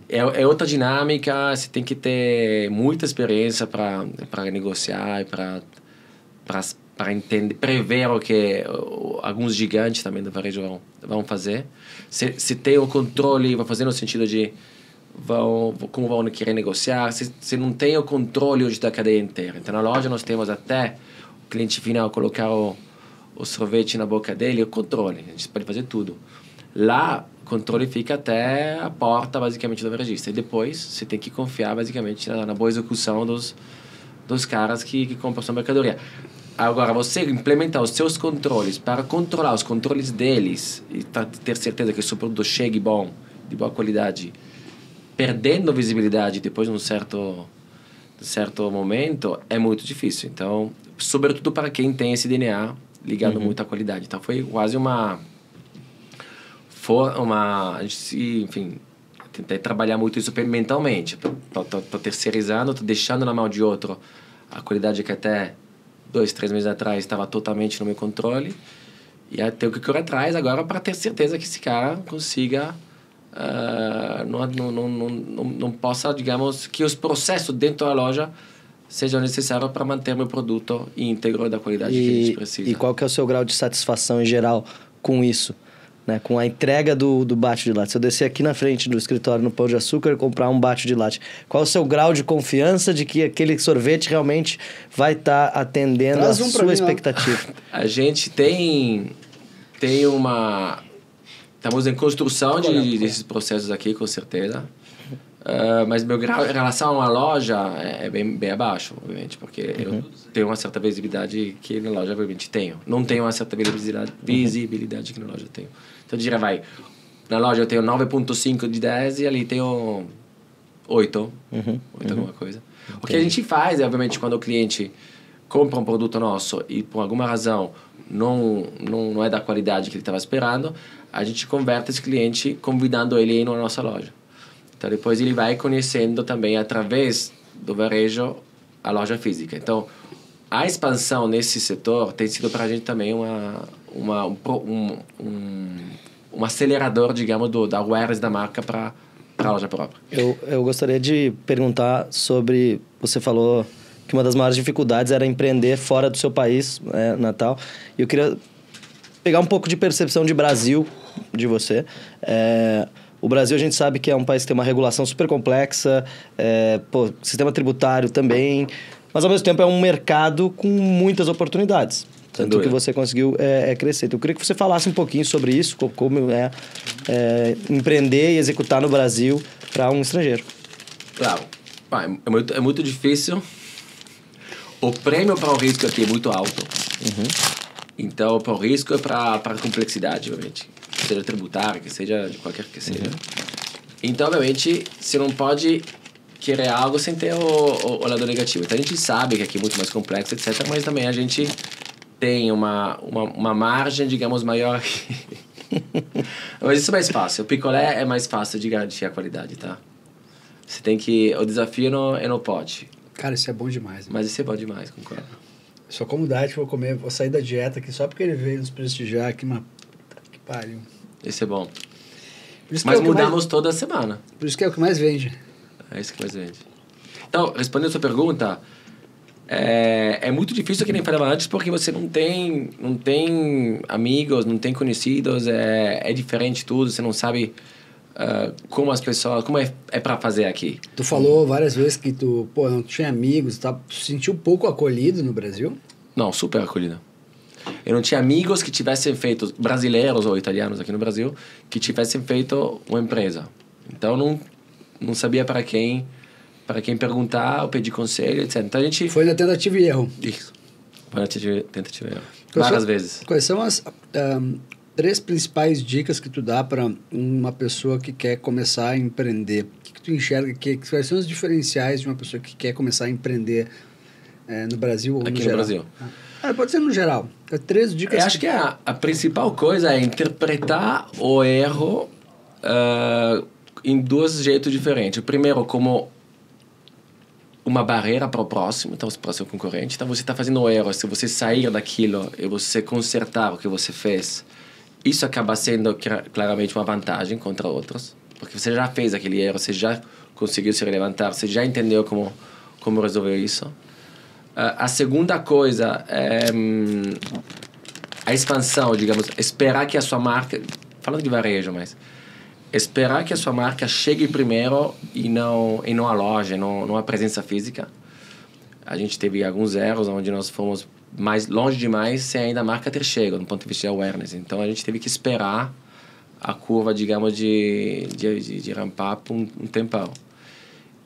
É outra dinâmica, você tem que ter muita experiência para negociar e para entender, prever o que alguns gigantes também do varejo vão fazer. Se tem o controle, vai fazer no sentido de como vão querer negociar. Se não tem o controle hoje da cadeia inteira. Então, na loja nós temos até o cliente final colocar o sorvete na boca dele, o controle. A gente pode fazer tudo. Lá, o controle fica até a porta, basicamente, do varejista. E depois, você tem que confiar, basicamente, na boa execução dos caras que compram sua mercadoria. Agora, você implementar os seus controles para controlar os controles deles e para ter certeza que o seu produto chegue bom, de boa qualidade, perdendo visibilidade depois de um certo momento, é muito difícil. Então, sobretudo para quem tem esse DNA ligado muito à qualidade. Então, foi quase a gente, enfim, tentei trabalhar muito isso mentalmente. Tô terceirizando, tô deixando na mão de outro a qualidade que até 2-3 meses atrás estava totalmente no meu controle. E aí tenho que correr atrás agora para ter certeza que esse cara consiga... não possa, digamos, que os processos dentro da loja sejam necessários para manter meu produto íntegro da qualidade que a gente precisa. E qual que é o seu grau de satisfação em geral com isso? Né? Com a entrega do bate de latte. Se eu descer aqui na frente do escritório no Pão de Açúcar e comprar um bate de latte, qual é o seu grau de confiança de que aquele sorvete realmente vai estar atendendo a sua expectativa? A gente tem uma... Estamos em construção desses processos aqui, com certeza. Mas meu grau em relação a uma loja é bem abaixo, obviamente, porque eu tenho uma certa visibilidade que na loja, obviamente, tenho. Não tenho uma certa visibilidade que na loja tenho. Então, eu diria, na loja eu tenho 9,5 de 10 e ali tenho 8, 8 alguma coisa. O que a gente faz é, obviamente, quando o cliente compra um produto nosso e, por alguma razão, não é da qualidade que ele estava esperando, a gente converte esse cliente convidando ele a ir na nossa loja. Então, depois ele vai conhecendo também, através do varejo, a loja física. Então, a expansão nesse setor tem sido para a gente também um acelerador, digamos, da awareness da marca para a loja própria. Eu gostaria de perguntar sobre... Você falou que uma das maiores dificuldades era empreender fora do seu país, natal. E eu queria pegar um pouco de percepção de Brasil, de você. O Brasil, a gente sabe que é um país que tem uma regulação super complexa, sistema tributário também, mas, ao mesmo tempo, é um mercado com muitas oportunidades. Tanto que você conseguiu crescer. Então, eu queria que você falasse um pouquinho sobre isso, como é empreender e executar no Brasil para um estrangeiro. Claro. É muito difícil. O prêmio para o risco aqui é muito alto. Então, para o risco é para a complexidade, obviamente. Que seja tributário, que seja de qualquer que seja. Então, obviamente, você não pode querer algo sem ter o lado negativo. Então, a gente sabe que aqui é muito mais complexo, etc. Mas também a gente tem uma margem, digamos, maior aqui. Mas isso é mais fácil. O picolé é mais fácil de garantir a qualidade, tá? Você tem que... O desafio é no pote. Cara, isso é bom demais. Né? Mas isso é bom demais, concordo. Só como diet, vou sair da dieta aqui só porque ele veio nos prestigiar aqui, mas... Que pariu. Isso é bom. Mas mudamos toda semana. Por isso que é o que mais vende. É isso que mais vende. Então, respondendo a sua pergunta, é muito difícil, que nem falava antes, porque você não tem amigos, não tem conhecidos, é diferente tudo, você não sabe como as pessoas... Como é para fazer aqui. Tu falou várias vezes que tu não tinha amigos, tu sentiu pouco acolhido no Brasil? Não, super acolhido. Eu não tinha amigos que tivessem feito, brasileiros ou italianos aqui no Brasil, que tivessem feito uma empresa. Então, não sabia para quem perguntar, ou pedir conselho, etc. Então a gente... Foi na tentativa e erro. Isso. Foi na tentativa e erro. Várias vezes. Quais são as 3 principais dicas que tu dá para uma pessoa que quer começar a empreender? O que tu enxerga? Quais são os diferenciais de uma pessoa que quer começar a empreender no Brasil ou aqui no no geral? Brasil. Pode ser no geral. 3 dicas. Eu acho que a principal coisa é interpretar o erro em 2 jeitos diferentes. O primeiro, como uma barreira para o próximo, então para o seu concorrente. Então você está fazendo o erro. Se você sair daquilo e você consertar o que você fez, isso acaba sendo claramente uma vantagem contra outros, porque você já fez aquele erro, você já conseguiu se levantar, você já entendeu como resolver isso. A segunda coisa é a expansão, digamos, esperar que a sua marca, falando de varejo, mas esperar que a sua marca chegue primeiro e não a loja, não a presença física. A gente teve alguns erros onde nós fomos mais longe demais sem ainda a marca ter chegado, do ponto de vista de awareness. Então, a gente teve que esperar a curva, digamos, de rampar por um tempão.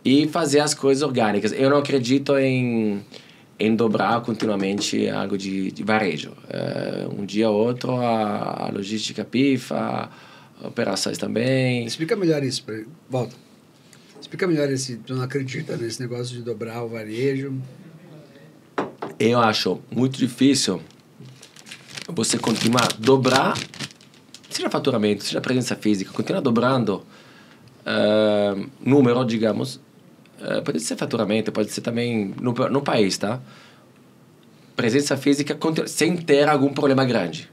E fazer as coisas orgânicas. Eu não acredito em dobrar continuamente algo de varejo. Um dia ou outro, a logística pifa, operações também. Explica melhor isso. Volta. Explica melhor tu não acredita nesse negócio de dobrar o varejo. Eu acho muito difícil você continuar a dobrar, seja faturamento, seja presença física, continuar dobrando número, digamos. Pode ser faturamento, pode ser também no país, tá? Presença física sem ter algum problema grande.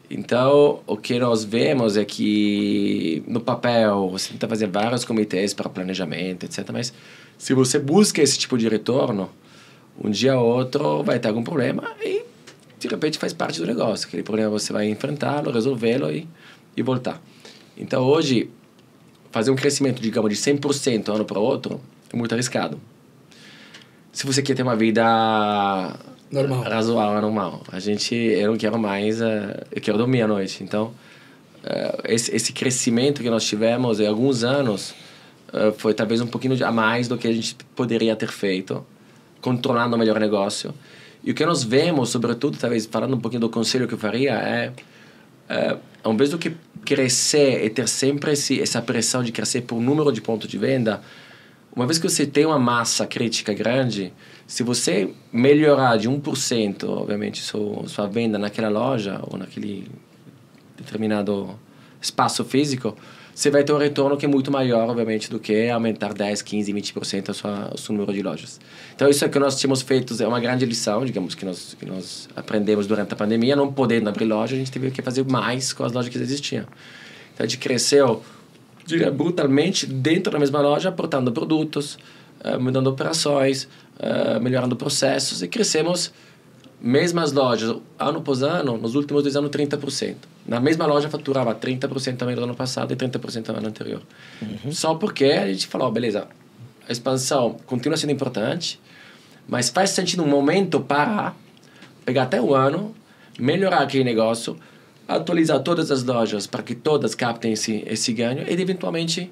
Então, o que nós vemos é que no papel você tenta fazer vários comitês para planejamento, etc. Mas se você busca esse tipo de retorno, um dia ou outro vai ter algum problema e de repente faz parte do negócio. Aquele problema você vai enfrentá-lo, resolvê-lo e voltar. Então, hoje, fazer um crescimento, digamos, de 100% ano para outro é muito arriscado. Se você quer ter uma vida razoável, normal. Eu não quero mais, eu quero dormir à noite. Então, esse crescimento que nós tivemos em alguns anos foi talvez um pouquinho a mais do que a gente poderia ter feito, controlando melhor o negócio. E o que nós vemos, sobretudo, talvez falando um pouquinho do conselho que eu faria, ao invés do que crescer e ter sempre essa pressão de crescer por número de pontos de venda, uma vez que você tem uma massa crítica grande, se você melhorar de 1%, obviamente, sua venda naquela loja ou naquele determinado espaço físico, você vai ter um retorno que é muito maior, obviamente, do que aumentar 10, 15, 20% o seu número de lojas. Então, isso é que nós tínhamos feito, é uma grande lição, digamos, que nós aprendemos durante a pandemia. Não podendo abrir loja, a gente teve que fazer mais com as lojas que existiam. Então, a gente cresceu, diria, brutalmente dentro da mesma loja, aportando produtos, mudando operações, melhorando processos, e crescemos mesmas lojas, ano após ano, nos últimos 2 anos, 30%. Na mesma loja faturava 30% também do ano passado e 30% no ano anterior. Uhum. Só porque a gente falou, beleza, a expansão continua sendo importante, mas faz sentido um momento parar, pegar até um ano, melhorar aquele negócio, atualizar todas as lojas para que todas captem esse ganho e, eventualmente,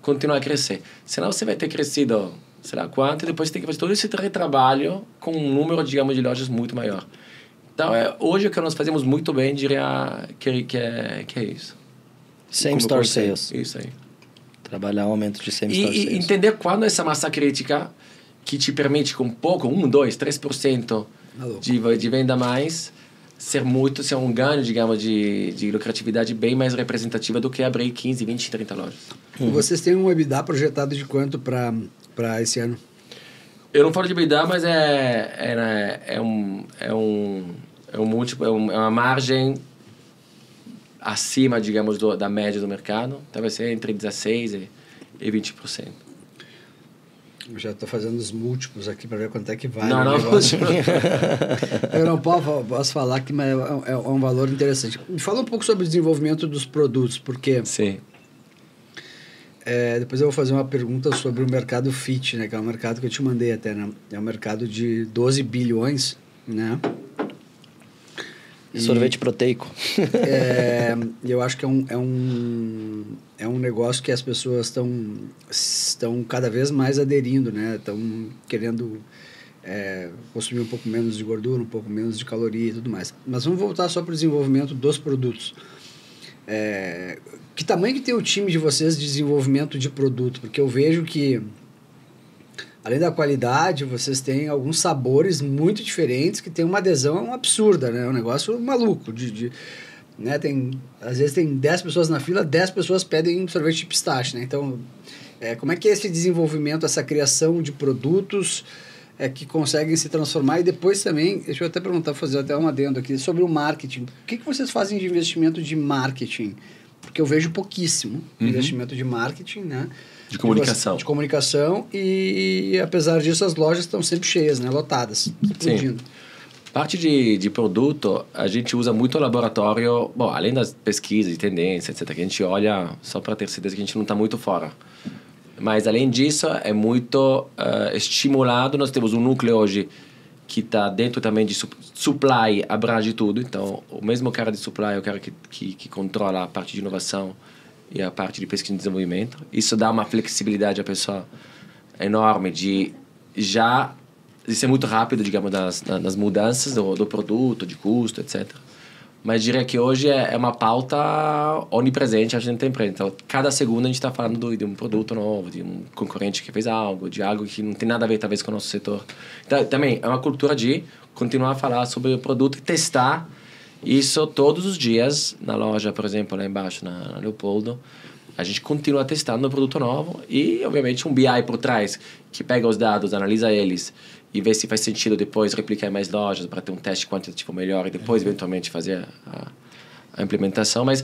continuar a crescer. Senão você vai ter crescido, sei lá quanto, e depois você tem que fazer todo esse retrabalho com um número, digamos, de lojas muito maior. Então, hoje o que nós fazemos muito bem, diria que é isso. Same-store sales. Isso aí. Trabalhar um aumento de same-store sales. E entender quando essa massa crítica que te permite com pouco, 1, 2, 3% de venda a mais, ser um ganho, digamos, de lucratividade bem mais representativa do que abrir 15, 20, 30 lojas. Uhum. Vocês têm um EBITDA projetado de quanto para esse ano? Eu não falo de EBITDA, mas é um múltiplo, é uma margem acima, digamos, da média do mercado. Talvez ser entre 16% e 20%. Eu já estou fazendo os múltiplos aqui para ver quanto é que vale. Não. Eu não posso falar que é um valor interessante. Me fala um pouco sobre o desenvolvimento dos produtos, porque... Sim. Depois eu vou fazer uma pergunta sobre o mercado fit, né? Que é um mercado que eu te mandei até, né? É um mercado de 12 bilhões, né? Sorvete proteico. Eu acho que é um negócio que as pessoas estão cada vez mais aderindo, né? Estão querendo consumir um pouco menos de gordura, um pouco menos de caloria e tudo mais. Mas vamos voltar só para o desenvolvimento dos produtos. Que tamanho que tem o time de vocês de desenvolvimento de produto? Porque eu vejo que, além da qualidade, vocês têm alguns sabores muito diferentes que tem uma adesão absurda, né? É um negócio maluco. Né? Às vezes tem 10 pessoas na fila, 10 pessoas pedem sorvete de pistache, né? Então, como é que é esse desenvolvimento, essa criação de produtos que conseguem se transformar? E depois também, deixa eu até perguntar, fazer até um adendo aqui, sobre o marketing. O que vocês fazem de investimento de marketing? Porque eu vejo pouquíssimo investimento de marketing, né? De comunicação. De comunicação e apesar disso as lojas estão sempre cheias, né? Lotadas, explodindo. Parte de produto, a gente usa muito o laboratório, bom, além das pesquisas e tendências, etc., que a gente olha só para ter certeza que a gente não está muito fora. Mas, além disso, é muito estimulado. Nós temos um núcleo hoje que está dentro também de supply, abrange tudo. Então, o mesmo cara de supply é o cara que controla a parte de inovação e a parte de pesquisa e desenvolvimento. Isso dá uma flexibilidade à pessoa enorme de ser muito rápido, digamos, nas mudanças do produto, de custo, etc. Mas diria que hoje é uma pauta onipresente a gente tem empresa. Então, cada segundo a gente está falando de um produto novo, de um concorrente que fez algo, de algo que não tem nada a ver, talvez, com o nosso setor. Então, também é uma cultura de continuar a falar sobre o produto e testar isso todos os dias na loja, por exemplo, lá embaixo, na Leopoldo. A gente continua testando o produto novo e, obviamente, um BI por trás que pega os dados, analisa eles e vê se faz sentido depois replicar em mais lojas para ter um teste quantitativo melhor e depois, eventualmente, fazer a implementação. Mas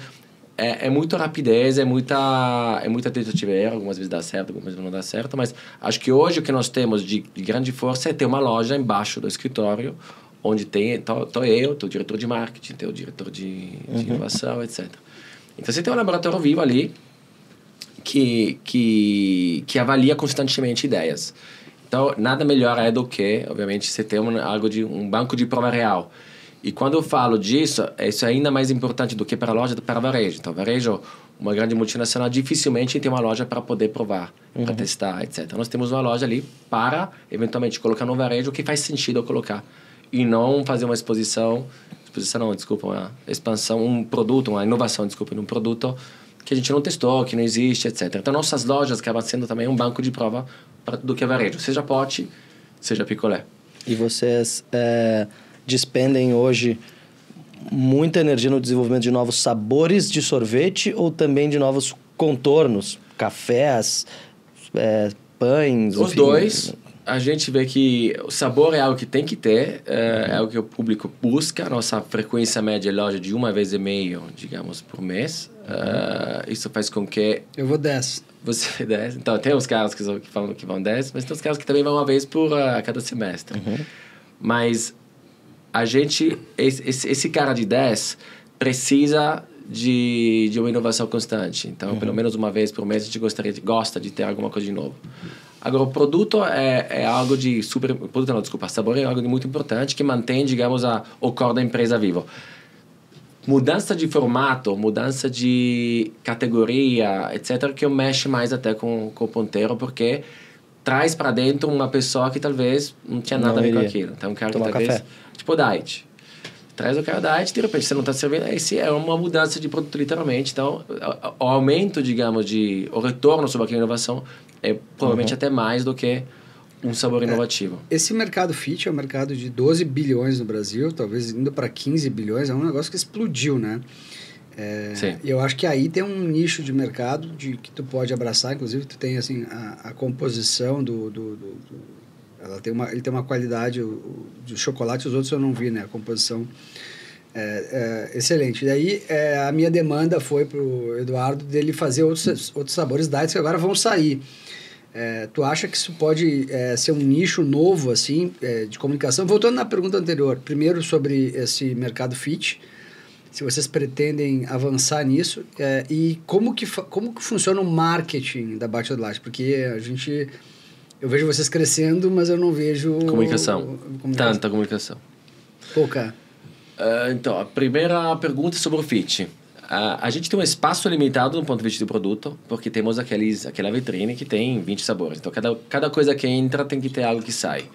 é muita rapidez, é muita tentativa e erro. Algumas vezes dá certo, algumas vezes não dá certo. Mas acho que hoje o que nós temos de grande força é ter uma loja embaixo do escritório onde tô eu, o diretor de marketing, tem o diretor de inovação, etc. Então, você tem um laboratório vivo ali que avalia constantemente ideias. Então, nada melhor do que, obviamente, você ter um banco de prova real. E quando eu falo disso, isso é ainda mais importante do que para a loja, para varejo. Então, varejo, uma grande multinacional, dificilmente tem uma loja para poder provar, para testar, etc. Nós temos uma loja ali para, eventualmente, colocar no varejo o que faz sentido eu colocar. E não fazer uma exposição não, desculpa, uma expansão, um produto, uma inovação, desculpa, num produto que a gente não testou, que não existe, etc. Então, nossas lojas acabam sendo também um banco de prova para tudo que é varejo, seja pote, seja picolé. E vocês despendem hoje muita energia no desenvolvimento de novos sabores de sorvete ou também de novos contornos, cafés, pães? Os dois. A gente vê que o sabor é algo que tem que ter, é algo que o público busca. Nossa frequência média é loja de 1,5 vez, digamos, por mês. Isso faz com que... Eu vou 10. Você 10. Então, tem os caras que falam que vão 10, mas tem os caras que também vão uma vez a cada semestre. Mas a gente... Esse cara de 10 precisa de uma inovação constante. Então, pelo menos uma vez por mês, a gente gosta de ter alguma coisa de novo. Agora, o produto é algo de super... Produto não, desculpa. Sabor é algo de muito importante que mantém, digamos, o core da empresa vivo. Mudança de formato, mudança de categoria, etc., que eu mexo mais até com o ponteiro, porque traz para dentro uma pessoa que talvez não tinha nada a ver com aquilo. Então, um cara que talvez... Café. Tipo diet. Traz o cara diet, de repente você não está servindo. Esse é uma mudança de produto, literalmente. Então, o aumento, digamos, o retorno sobre aquela inovação é provavelmente até mais do que um sabor inovativo. Esse mercado fit é um mercado de 12 bilhões no Brasil, talvez indo para 15 bilhões, é um negócio que explodiu, né? Sim. E eu acho que aí tem um nicho de mercado que tu pode abraçar, inclusive tu tem assim, a composição ele tem uma qualidade, de chocolate, os outros eu não vi, né? A composição excelente. E daí a minha demanda foi pro Eduardo dele fazer outros sabores diets que agora vão sair. Tu acha que isso pode ser um nicho novo, assim, de comunicação? Voltando na pergunta anterior, primeiro sobre esse mercado fit, se vocês pretendem avançar nisso, e como que funciona o marketing da Bate Adelaide? Porque eu vejo vocês crescendo, mas eu não vejo... Comunicação. Tanta comunicação. Pouca. Então, a primeira pergunta é sobre o fit. A gente tem um espaço limitado do ponto de vista do produto, porque temos aquela vitrine que tem 20 sabores. Então, cada coisa que entra tem que ter algo que sai.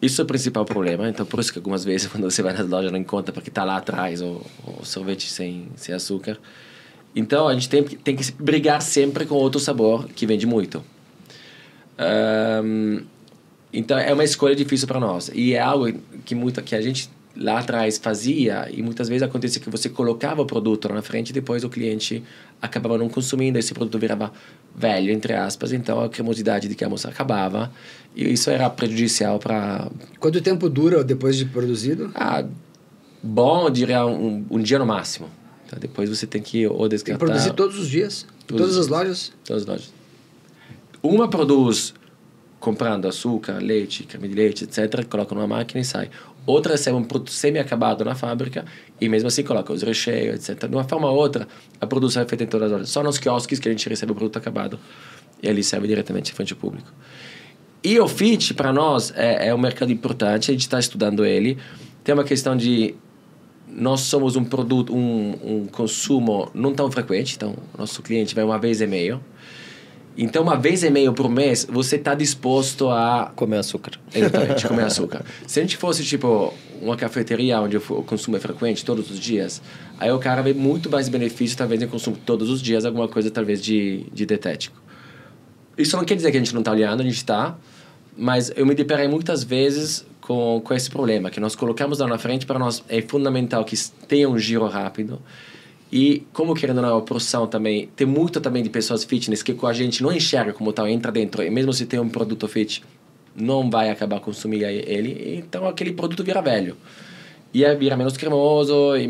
Isso é o principal problema. Então, por isso que algumas vezes, quando você vai nas lojas, não encontra, porque está lá atrás o sorvete sem açúcar. Então, a gente tem que brigar sempre com outro sabor que vende muito. Então, é uma escolha difícil para nós. E é algo que a gente lá atrás fazia, e muitas vezes acontecia que você colocava o produto lá na frente e depois o cliente acabava não consumindo, esse produto virava velho, entre aspas, então a cremosidade de queijo acabava, e isso era prejudicial para... Quanto tempo dura depois de produzido? Bom, eu diria um dia no máximo. Então, depois você tem que ou descartar... Tem que produzir todos os dias? Todas as lojas? Todas as lojas. Uma produz comprando açúcar, leite, creme de leite, etc., coloca numa máquina e sai. Outra recebe um produto semi-acabado na fábrica e mesmo assim coloca os recheios, etc. De uma forma ou outra, a produção é feita em todas as lojas. Só nos quiosques que a gente recebe o produto acabado e ali serve diretamente em frente ao público. E o fit, para nós, é um mercado importante, a gente está estudando ele. Tem uma questão de... Nós somos um produto, um consumo não tão frequente, então o nosso cliente vai uma vez e meio. Então, uma vez e meio por mês, você está disposto a... Comer açúcar. Exatamente, comer açúcar. Se a gente fosse, tipo, uma cafeteria onde o consumo é frequente, todos os dias, aí o cara vê muito mais benefício, talvez, em consumo todos os dias, alguma coisa, talvez, de dietético. Isso não quer dizer que a gente não está olhando, a gente está, mas eu me deparei muitas vezes com esse problema, que nós colocamos lá na frente, para nós é fundamental que tenha um giro rápido. E, como querendo na porção também, tem muito também de pessoas fitness que a gente não enxerga como tal, entra dentro, e mesmo se tem um produto fit, não vai acabar consumindo ele, então aquele produto vira velho. E aí vira menos cremoso e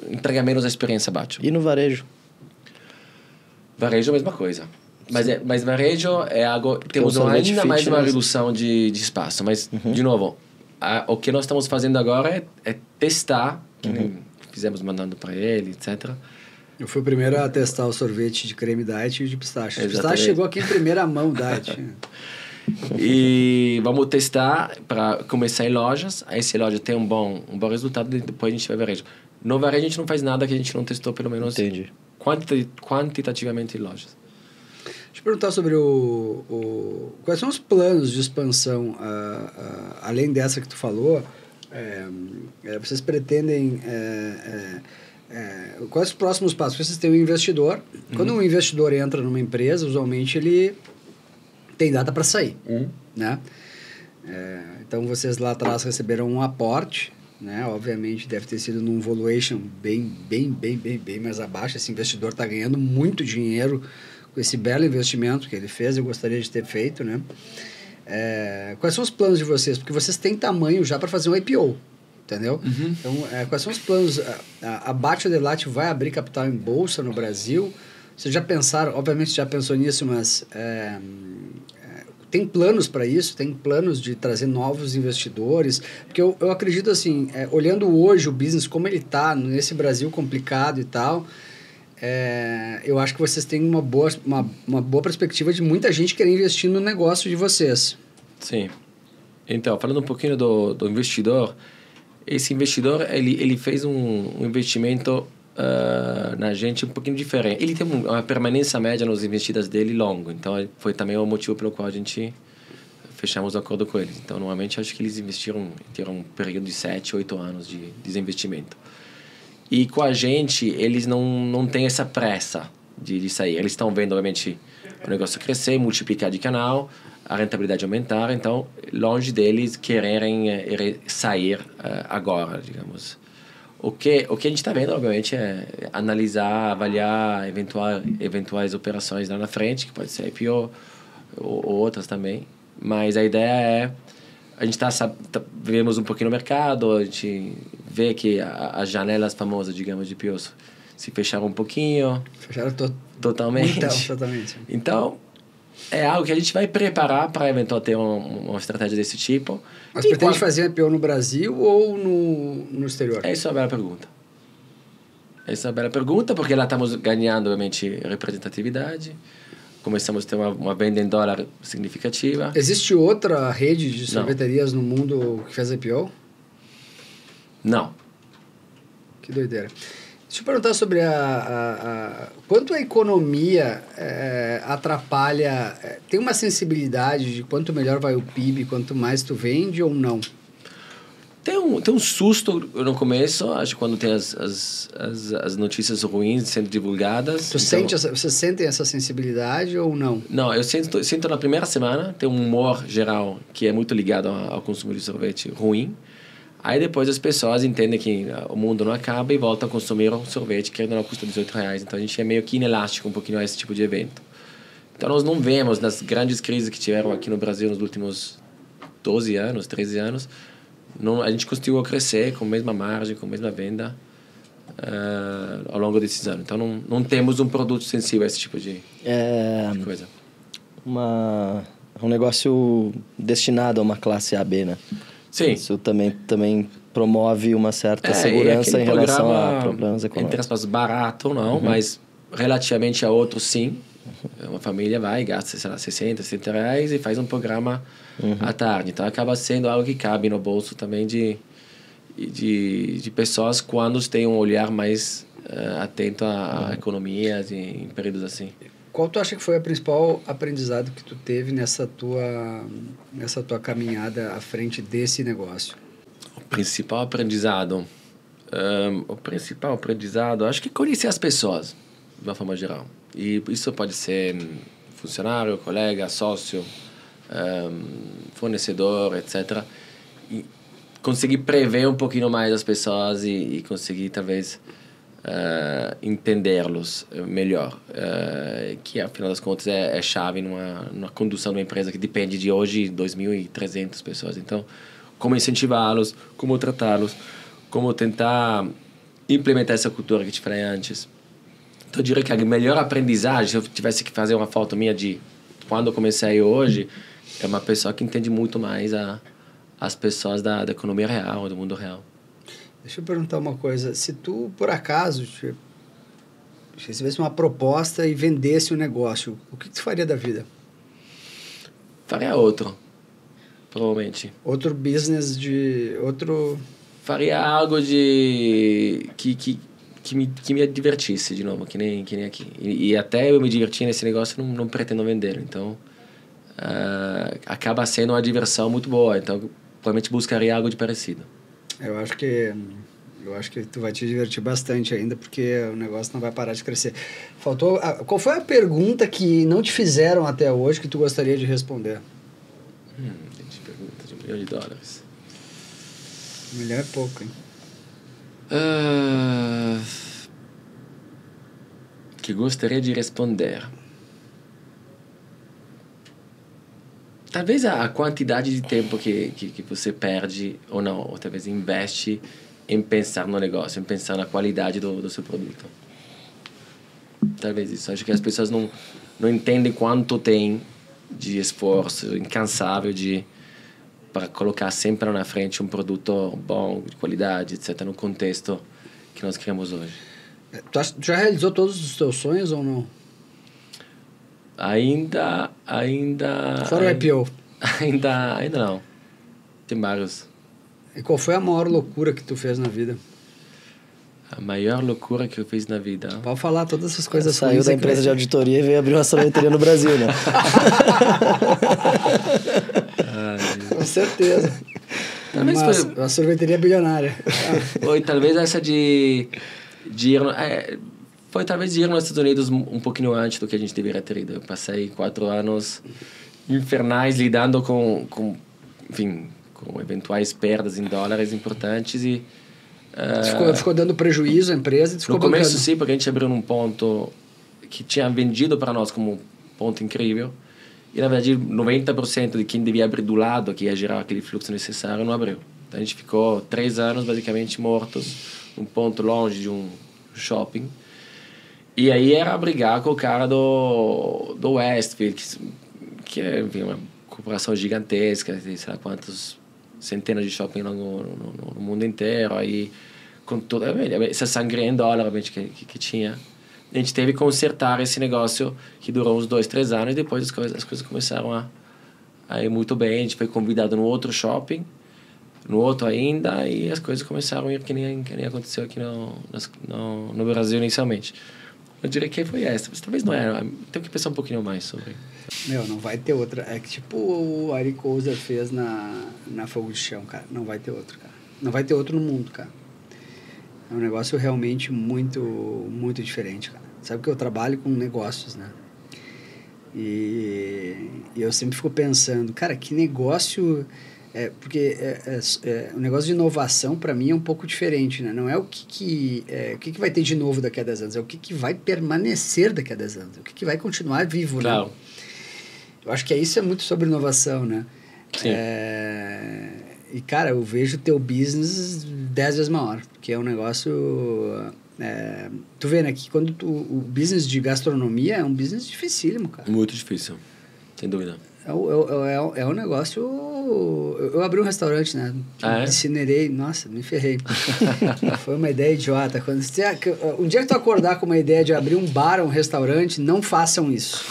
entrega menos a experiência Batcho. E no varejo? Varejo é a mesma coisa. Mas varejo é algo... Temos ainda mais uma redução de espaço. Mas, de novo, o que nós estamos fazendo agora é testar... Fizemos mandando para ele, etc. Eu fui o primeiro a testar o sorvete de creme diet e de pistache. O pistache chegou aqui em primeira mão, diet. E vamos testar para começar em lojas. Aí se a loja tem um bom resultado, depois a gente vai varejo. No varejo a gente não faz nada que a gente não testou pelo menos quantitativamente em lojas. Deixa eu perguntar sobre quais são os planos de expansão, além dessa que tu falou. Vocês pretendem quais os próximos passos? Vocês têm um investidor. Quando um investidor entra numa empresa, usualmente ele tem data para sair, né? Então vocês lá atrás receberam um aporte, né? Obviamente deve ter sido num valuation bem mais abaixo. Esse investidor está ganhando muito dinheiro com esse belo investimento que ele fez. Eu gostaria de ter feito, né? Quais são os planos de vocês? Porque vocês têm tamanho já para fazer um IPO, entendeu? Então, quais são os planos? A Batcho Delatte vai abrir capital em bolsa no Brasil? Vocês já pensaram, obviamente já pensou nisso, mas tem planos para isso? Tem planos de trazer novos investidores? Porque eu acredito assim, olhando hoje o business como ele está, nesse Brasil complicado e tal... eu acho que vocês têm uma boa perspectiva de muita gente querer investir no negócio de vocês. Sim. Então, falando um pouquinho do investidor, esse investidor, ele fez um investimento na gente um pouquinho diferente. Ele tem uma permanência média nas investidas dele longo, então foi também o motivo pelo qual a gente fechamos o acordo com eles. Então, normalmente, acho que eles investiram, tiveram um período de 7, 8 anos de desinvestimento. E com a gente, eles não têm essa pressa de sair. Eles estão vendo, obviamente, o negócio crescer, multiplicar de canal, a rentabilidade aumentar. Então, longe deles quererem sair agora, digamos. O que a gente está vendo, obviamente, é analisar, avaliar eventuais operações lá na frente, que pode ser IPO ou outras também. Mas a ideia é... A gente vivemos um pouquinho no mercado, a gente vê que as janelas famosas, digamos, de IPOs se fecharam um pouquinho. Fecharam totalmente. Totalmente. Então, é algo que a gente vai preparar para eventualmente ter uma estratégia desse tipo. Mas pretende fazer IPO no Brasil ou no exterior? Essa é uma bela pergunta, porque lá estamos ganhando, obviamente, representatividade. Começamos a ter uma venda em dólar significativa. Existe outra rede de sorveterias no mundo que faz IPO? Não. Que doideira. Deixa eu perguntar sobre quanto a economia atrapalha... tem uma sensibilidade de quanto melhor vai o PIB, quanto mais tu vende ou não? Tem um susto no começo, acho que quando tem as notícias ruins sendo divulgadas. Você sente essa sensibilidade ou não? Não, eu sinto na primeira semana, tem um humor geral que é muito ligado ao consumo de sorvete ruim. Aí depois as pessoas entendem que o mundo não acaba e voltam a consumir um sorvete que ainda não custa R$18. Então a gente é meio que inelástico um pouquinho a esse tipo de evento. Então nós não vemos nas grandes crises que tiveram aqui no Brasil nos últimos 12 anos, 13 anos, a gente conseguiu crescer com a mesma margem, com a mesma venda ao longo desses anos. Então não temos um produto sensível a esse tipo de coisa. Um negócio destinado a uma classe AB, né? Sim. Isso também promove uma certa segurança em relação a problemas econômicos. Entre aspas, barato não, mas relativamente a outros, sim. Uma família vai, gasta, sei lá, 60, 70 reais e faz um programa à tarde. Então, acaba sendo algo que cabe no bolso também de pessoas quando têm um olhar mais atento à economia em períodos assim. Qual tu acha que foi o principal aprendizado que tu teve nessa tua caminhada à frente desse negócio? O principal aprendizado, acho que conhecer as pessoas, de uma forma geral. E isso pode ser funcionário, colega, sócio, fornecedor, etc. E conseguir prever um pouquinho mais as pessoas e conseguir, talvez, entendê-los melhor. Que, afinal das contas, é chave numa condução de uma empresa que depende de hoje 2.300 pessoas. Então, como incentivá-los, como tratá-los, como tentar implementar essa cultura que eu te falei antes. Então, eu diria que a melhor aprendizagem, se eu tivesse que fazer uma foto minha de quando eu comecei hoje, é uma pessoa que entende muito mais as pessoas da economia real, do mundo real. Deixa eu perguntar uma coisa. Se tu, por acaso, recebesse uma proposta e vendesse um negócio, o que tu faria da vida? Faria outro, provavelmente. Outro business Faria algo que me divertisse de novo, que nem aqui. E até eu me divertir nesse negócio, não pretendo vender. Então, acaba sendo uma diversão muito boa. Então, provavelmente buscaria algo de parecido. Eu acho que tu vai te divertir bastante ainda, porque o negócio não vai parar de crescer. Qual foi a pergunta que não te fizeram até hoje que tu gostaria de responder? Gente, pergunta de $1 milhão. $1 milhão é pouco, hein? Que gostaria de responder. Talvez a quantidade de tempo que você perde ou não, ou talvez investe em pensar no negócio, em pensar na qualidade do seu produto. Talvez isso. Acho que as pessoas não entendem quanto tem de esforço incansável para colocar sempre na frente um produto bom, de qualidade, etc., no contexto que nós criamos hoje. Tu já realizou todos os teus sonhos ou não? Ainda... Fora o IPO? Ainda não. Tem vários. E qual foi a maior loucura que tu fez na vida? A maior loucura que eu fiz na vida? Pode falar todas essas coisas. Saiu da empresa de auditoria e veio abrir uma sorveteria no Brasil, né? Com certeza. Uma sorveteria bilionária. Foi talvez essa de ir... Foi talvez ir nos Estados Unidos um pouquinho antes do que a gente deveria ter ido. Eu passei 4 anos infernais lidando com eventuais perdas em dólares importantes e... Ficou dando prejuízo à empresa? No começo, sim, porque a gente abriu num ponto que tinha vendido para nós como um ponto incrível. E, na verdade, 90% de quem devia abrir do lado, que ia gerar aquele fluxo necessário, não abriu. Então, a gente ficou 3 anos, basicamente, mortos, num ponto longe de um shopping. E aí era brigar com o cara do Westfield, que é, enfim, uma corporação gigantesca, sei lá quantos centenas de shopping no mundo inteiro. Aí, com toda essa sangria em dólar, obviamente, que tinha, a gente teve que consertar esse negócio que durou uns 2, 3 anos, e depois as coisas começaram a ir muito bem. A gente foi convidado num outro shopping, no outro ainda, e as coisas começaram a ir que nem aconteceu aqui no Brasil inicialmente. Eu diria que foi essa, mas talvez não era. Tenho que pensar um pouquinho mais sobre. Não vai ter outra. É que tipo o Ari Kouser fez na Fogo de Chão, cara. Não vai ter outro, cara. Não vai ter outro no mundo, cara. É um negócio realmente muito, muito diferente, cara. Sabe que eu trabalho com negócios, né? E eu sempre fico pensando, cara, que negócio... porque o negócio de inovação, para mim, é um pouco diferente, né? Não é o que vai ter de novo daqui a 10 anos, é o que vai permanecer daqui a 10 anos, o que vai continuar vivo, claro. Né? Eu acho que isso é muito sobre inovação, né? Sim. E, cara, eu vejo o teu business 10 vezes maior, porque é um negócio... tu vê, né, que quando o business de gastronomia é um business dificílimo, cara. Muito difícil, sem dúvida. É um negócio... Eu abri um restaurante, né? Incinerei. Nossa, me ferrei. Foi uma ideia idiota. Um dia que tu acordar com uma ideia de abrir um bar ou um restaurante, não façam isso.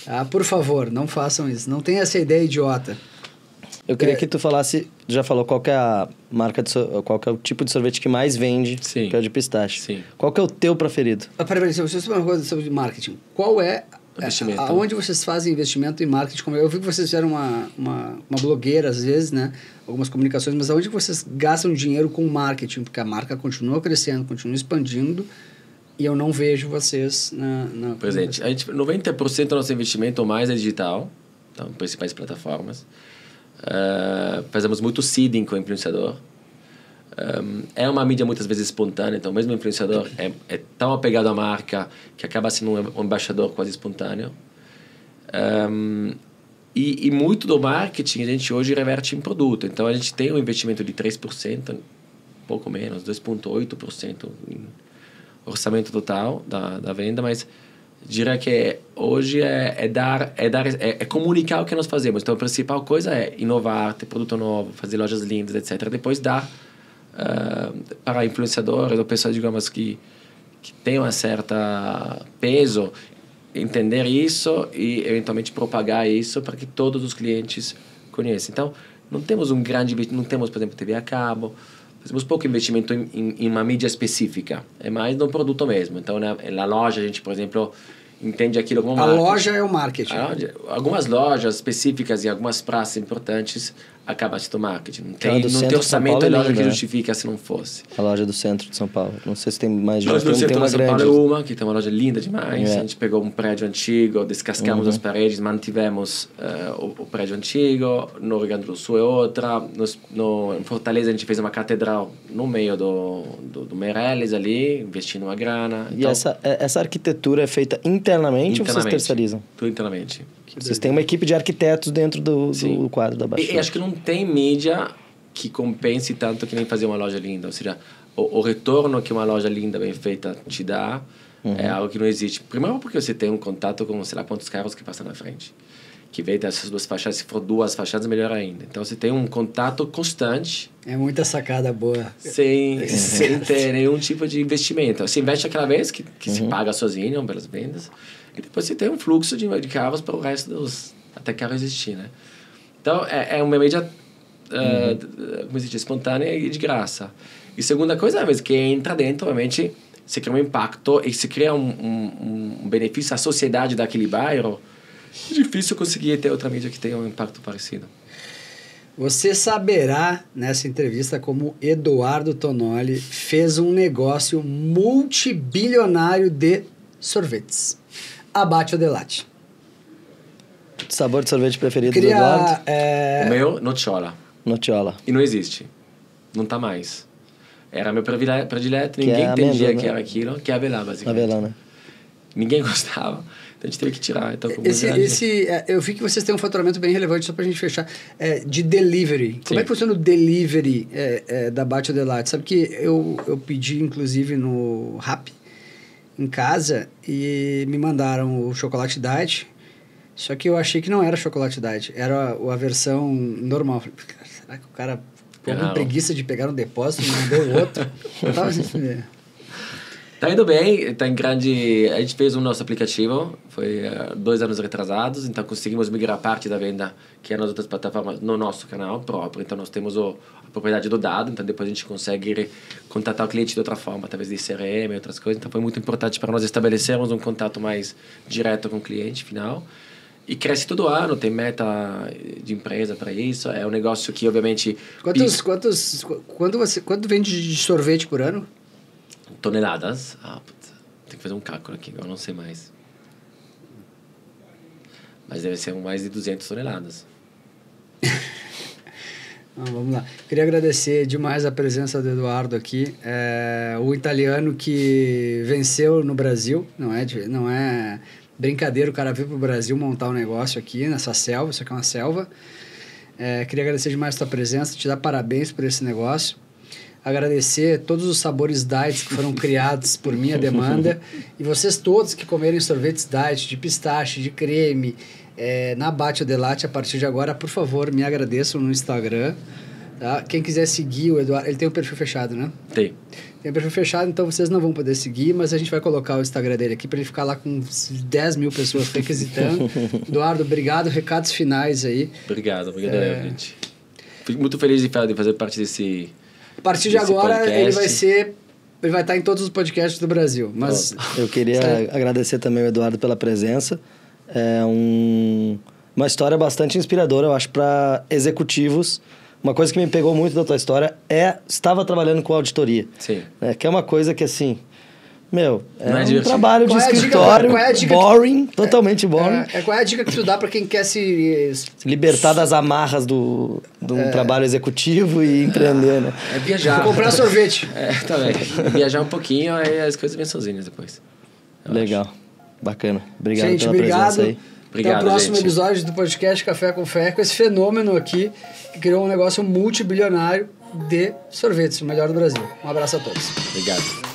Tá? Por favor, não façam isso. Não tenha essa ideia idiota. Eu queria que tu falasse... Já falou qual que é a marca qual que é o tipo de sorvete que mais vende, Sim. que é o de pistache. Sim. Qual que é o teu preferido? Peraí, se você falar uma coisa sobre marketing, qual é... Aonde vocês fazem investimento em marketing? Eu vi que vocês fizeram uma blogueira, às vezes, né? Algumas comunicações, mas aonde vocês gastam dinheiro com marketing? Porque a marca continua crescendo, continua expandindo, e eu não vejo vocês na presente. 90% do nosso investimento ou mais é digital, então, principais plataformas. Fazemos muito seeding com o influenciador. É uma mídia muitas vezes espontânea, então mesmo o influenciador é tão apegado à marca que acaba sendo um embaixador quase espontâneo. E muito do marketing a gente hoje reverte em produto. Então a gente tem um investimento de 3%, pouco menos, 2,8% em orçamento total da venda, mas diria que hoje é comunicar o que nós fazemos. Então a principal coisa é inovar, ter produto novo, fazer lojas lindas, etc. Depois dar para influenciadores ou pessoas, digamos, que têm uma certa peso, entender isso e eventualmente propagar isso para que todos os clientes conheçam. Então, não temos, por exemplo, TV a cabo, fazemos pouco investimento em uma mídia específica, é mais no produto mesmo. Então, na loja, a gente, por exemplo, entende aquilo como marketing. A loja é o marketing. Algumas lojas específicas e algumas praças importantes acaba sendo marketing. Não tem orçamento de loja que justifica se não fosse. A loja do centro de São Paulo. Não sei se tem mais de uma. No centro de São Paulo é uma, que tem uma loja linda demais. A gente pegou um prédio antigo, descascamos as paredes, mantivemos o prédio antigo. No Rio Grande do Sul é outra. Em Fortaleza a gente fez uma catedral no meio do Meireles ali, investindo uma grana. E então, essa arquitetura é feita internamente ou vocês terceirizam? Tudo internamente. Vocês têm uma equipe de arquitetos dentro do quadro da Baixada. E acho que não tem mídia que compense tanto que nem fazer uma loja linda. Ou seja, o retorno que uma loja linda, bem feita, te dá é algo que não existe. Primeiro porque você tem um contato com, sei lá, quantos carros que passam na frente. Que vem dessas duas fachadas. Se for duas fachadas, melhor ainda. Então, você tem um contato constante. É muita sacada boa. Sem ter nenhum tipo de investimento. Você investe aquela vez que se paga sozinho pelas vendas. E depois você tem um fluxo de carros para o resto até carro existir, né? Então, é uma mídia como se diz, espontânea e de graça. E segunda coisa, às vezes, que entra dentro, realmente, você cria um impacto e se cria um benefício à sociedade daquele bairro. É difícil conseguir ter outra mídia que tenha um impacto parecido. Você saberá, nessa entrevista, como Eduardo Tonoli fez um negócio multibilionário de sorvetes. Abate o Delate. Sabor de sorvete preferido do Eduardo? O meu, Nocciola. Nocciola. E não existe. Não tá mais. Era meu predileto, ninguém entendia que era aquilo, que é avelã, basicamente. Avelã, né? Ninguém gostava. Então a gente teve que tirar. Então, eu vi que vocês têm um faturamento bem relevante, só pra gente fechar, de delivery. Sim. Como é que funciona o delivery da Abate o Delate? Sabe que eu pedi, inclusive, no Rappi, em casa, e me mandaram o chocolate diet, só que eu achei que não era chocolate diet, era a versão normal. Falei, será que o cara ficou com preguiça de pegar um depósito e mandou outro? Eu tava assim... Tá indo bem, tá em grande... A gente fez o nosso aplicativo, foi 2 anos retrasados, então conseguimos migrar parte da venda que é nas outras plataformas no nosso canal próprio. Então nós temos a propriedade do dado, então depois a gente consegue contatar o cliente de outra forma, através de CRM e outras coisas. Então foi muito importante para nós estabelecermos um contato mais direto com o cliente final. E cresce todo ano, tem meta de empresa para isso. É um negócio que, obviamente... Quanto vende de sorvete por ano? Toneladas. Tem que fazer um cálculo aqui, eu não sei mais. Mas deve ser mais de 200 toneladas. Vamos lá. Queria agradecer demais a presença do Eduardo aqui. O italiano que venceu no Brasil. Não é brincadeira o cara vir para o Brasil montar um negócio aqui nessa selva. Isso aqui é uma selva. Queria agradecer demais a tua presença, te dar parabéns por esse negócio. Agradecer todos os sabores diet que foram criados por minha demanda. E vocês todos que comerem sorvetes diet de pistache, de creme, na Batio Delatte, a partir de agora, por favor, me agradeçam no Instagram. Tá? Quem quiser seguir o Eduardo, ele tem um perfil fechado, né? Tem um perfil fechado, então vocês não vão poder seguir, mas a gente vai colocar o Instagram dele aqui para ele ficar lá com 10 mil pessoas requisitando. Eduardo, obrigado. Recados finais aí. Obrigado, gente. Fico muito feliz de fazer parte desse... A partir de agora, podcast. Ele vai estar em todos os podcasts do Brasil. Mas eu queria agradecer também ao Eduardo pela presença. É uma história bastante inspiradora, eu acho, para executivos. Uma coisa que me pegou muito da tua história estava trabalhando com auditoria. Sim. Que é uma coisa que, assim... não é um trabalho de escritório boring, totalmente boring. Qual é a dica que tu dá para quem quer se... libertar das amarras de um trabalho executivo e empreender, né? É viajar. Comprar sorvete. Também. Viajar um pouquinho, aí as coisas vêm sozinhas depois. Legal. Bacana. Obrigado gente, pela presença aí. Obrigado, até o próximo episódio do podcast Café com Fé, com esse fenômeno aqui, que criou um negócio multibilionário de sorvetes, o melhor do Brasil. Um abraço a todos. Obrigado.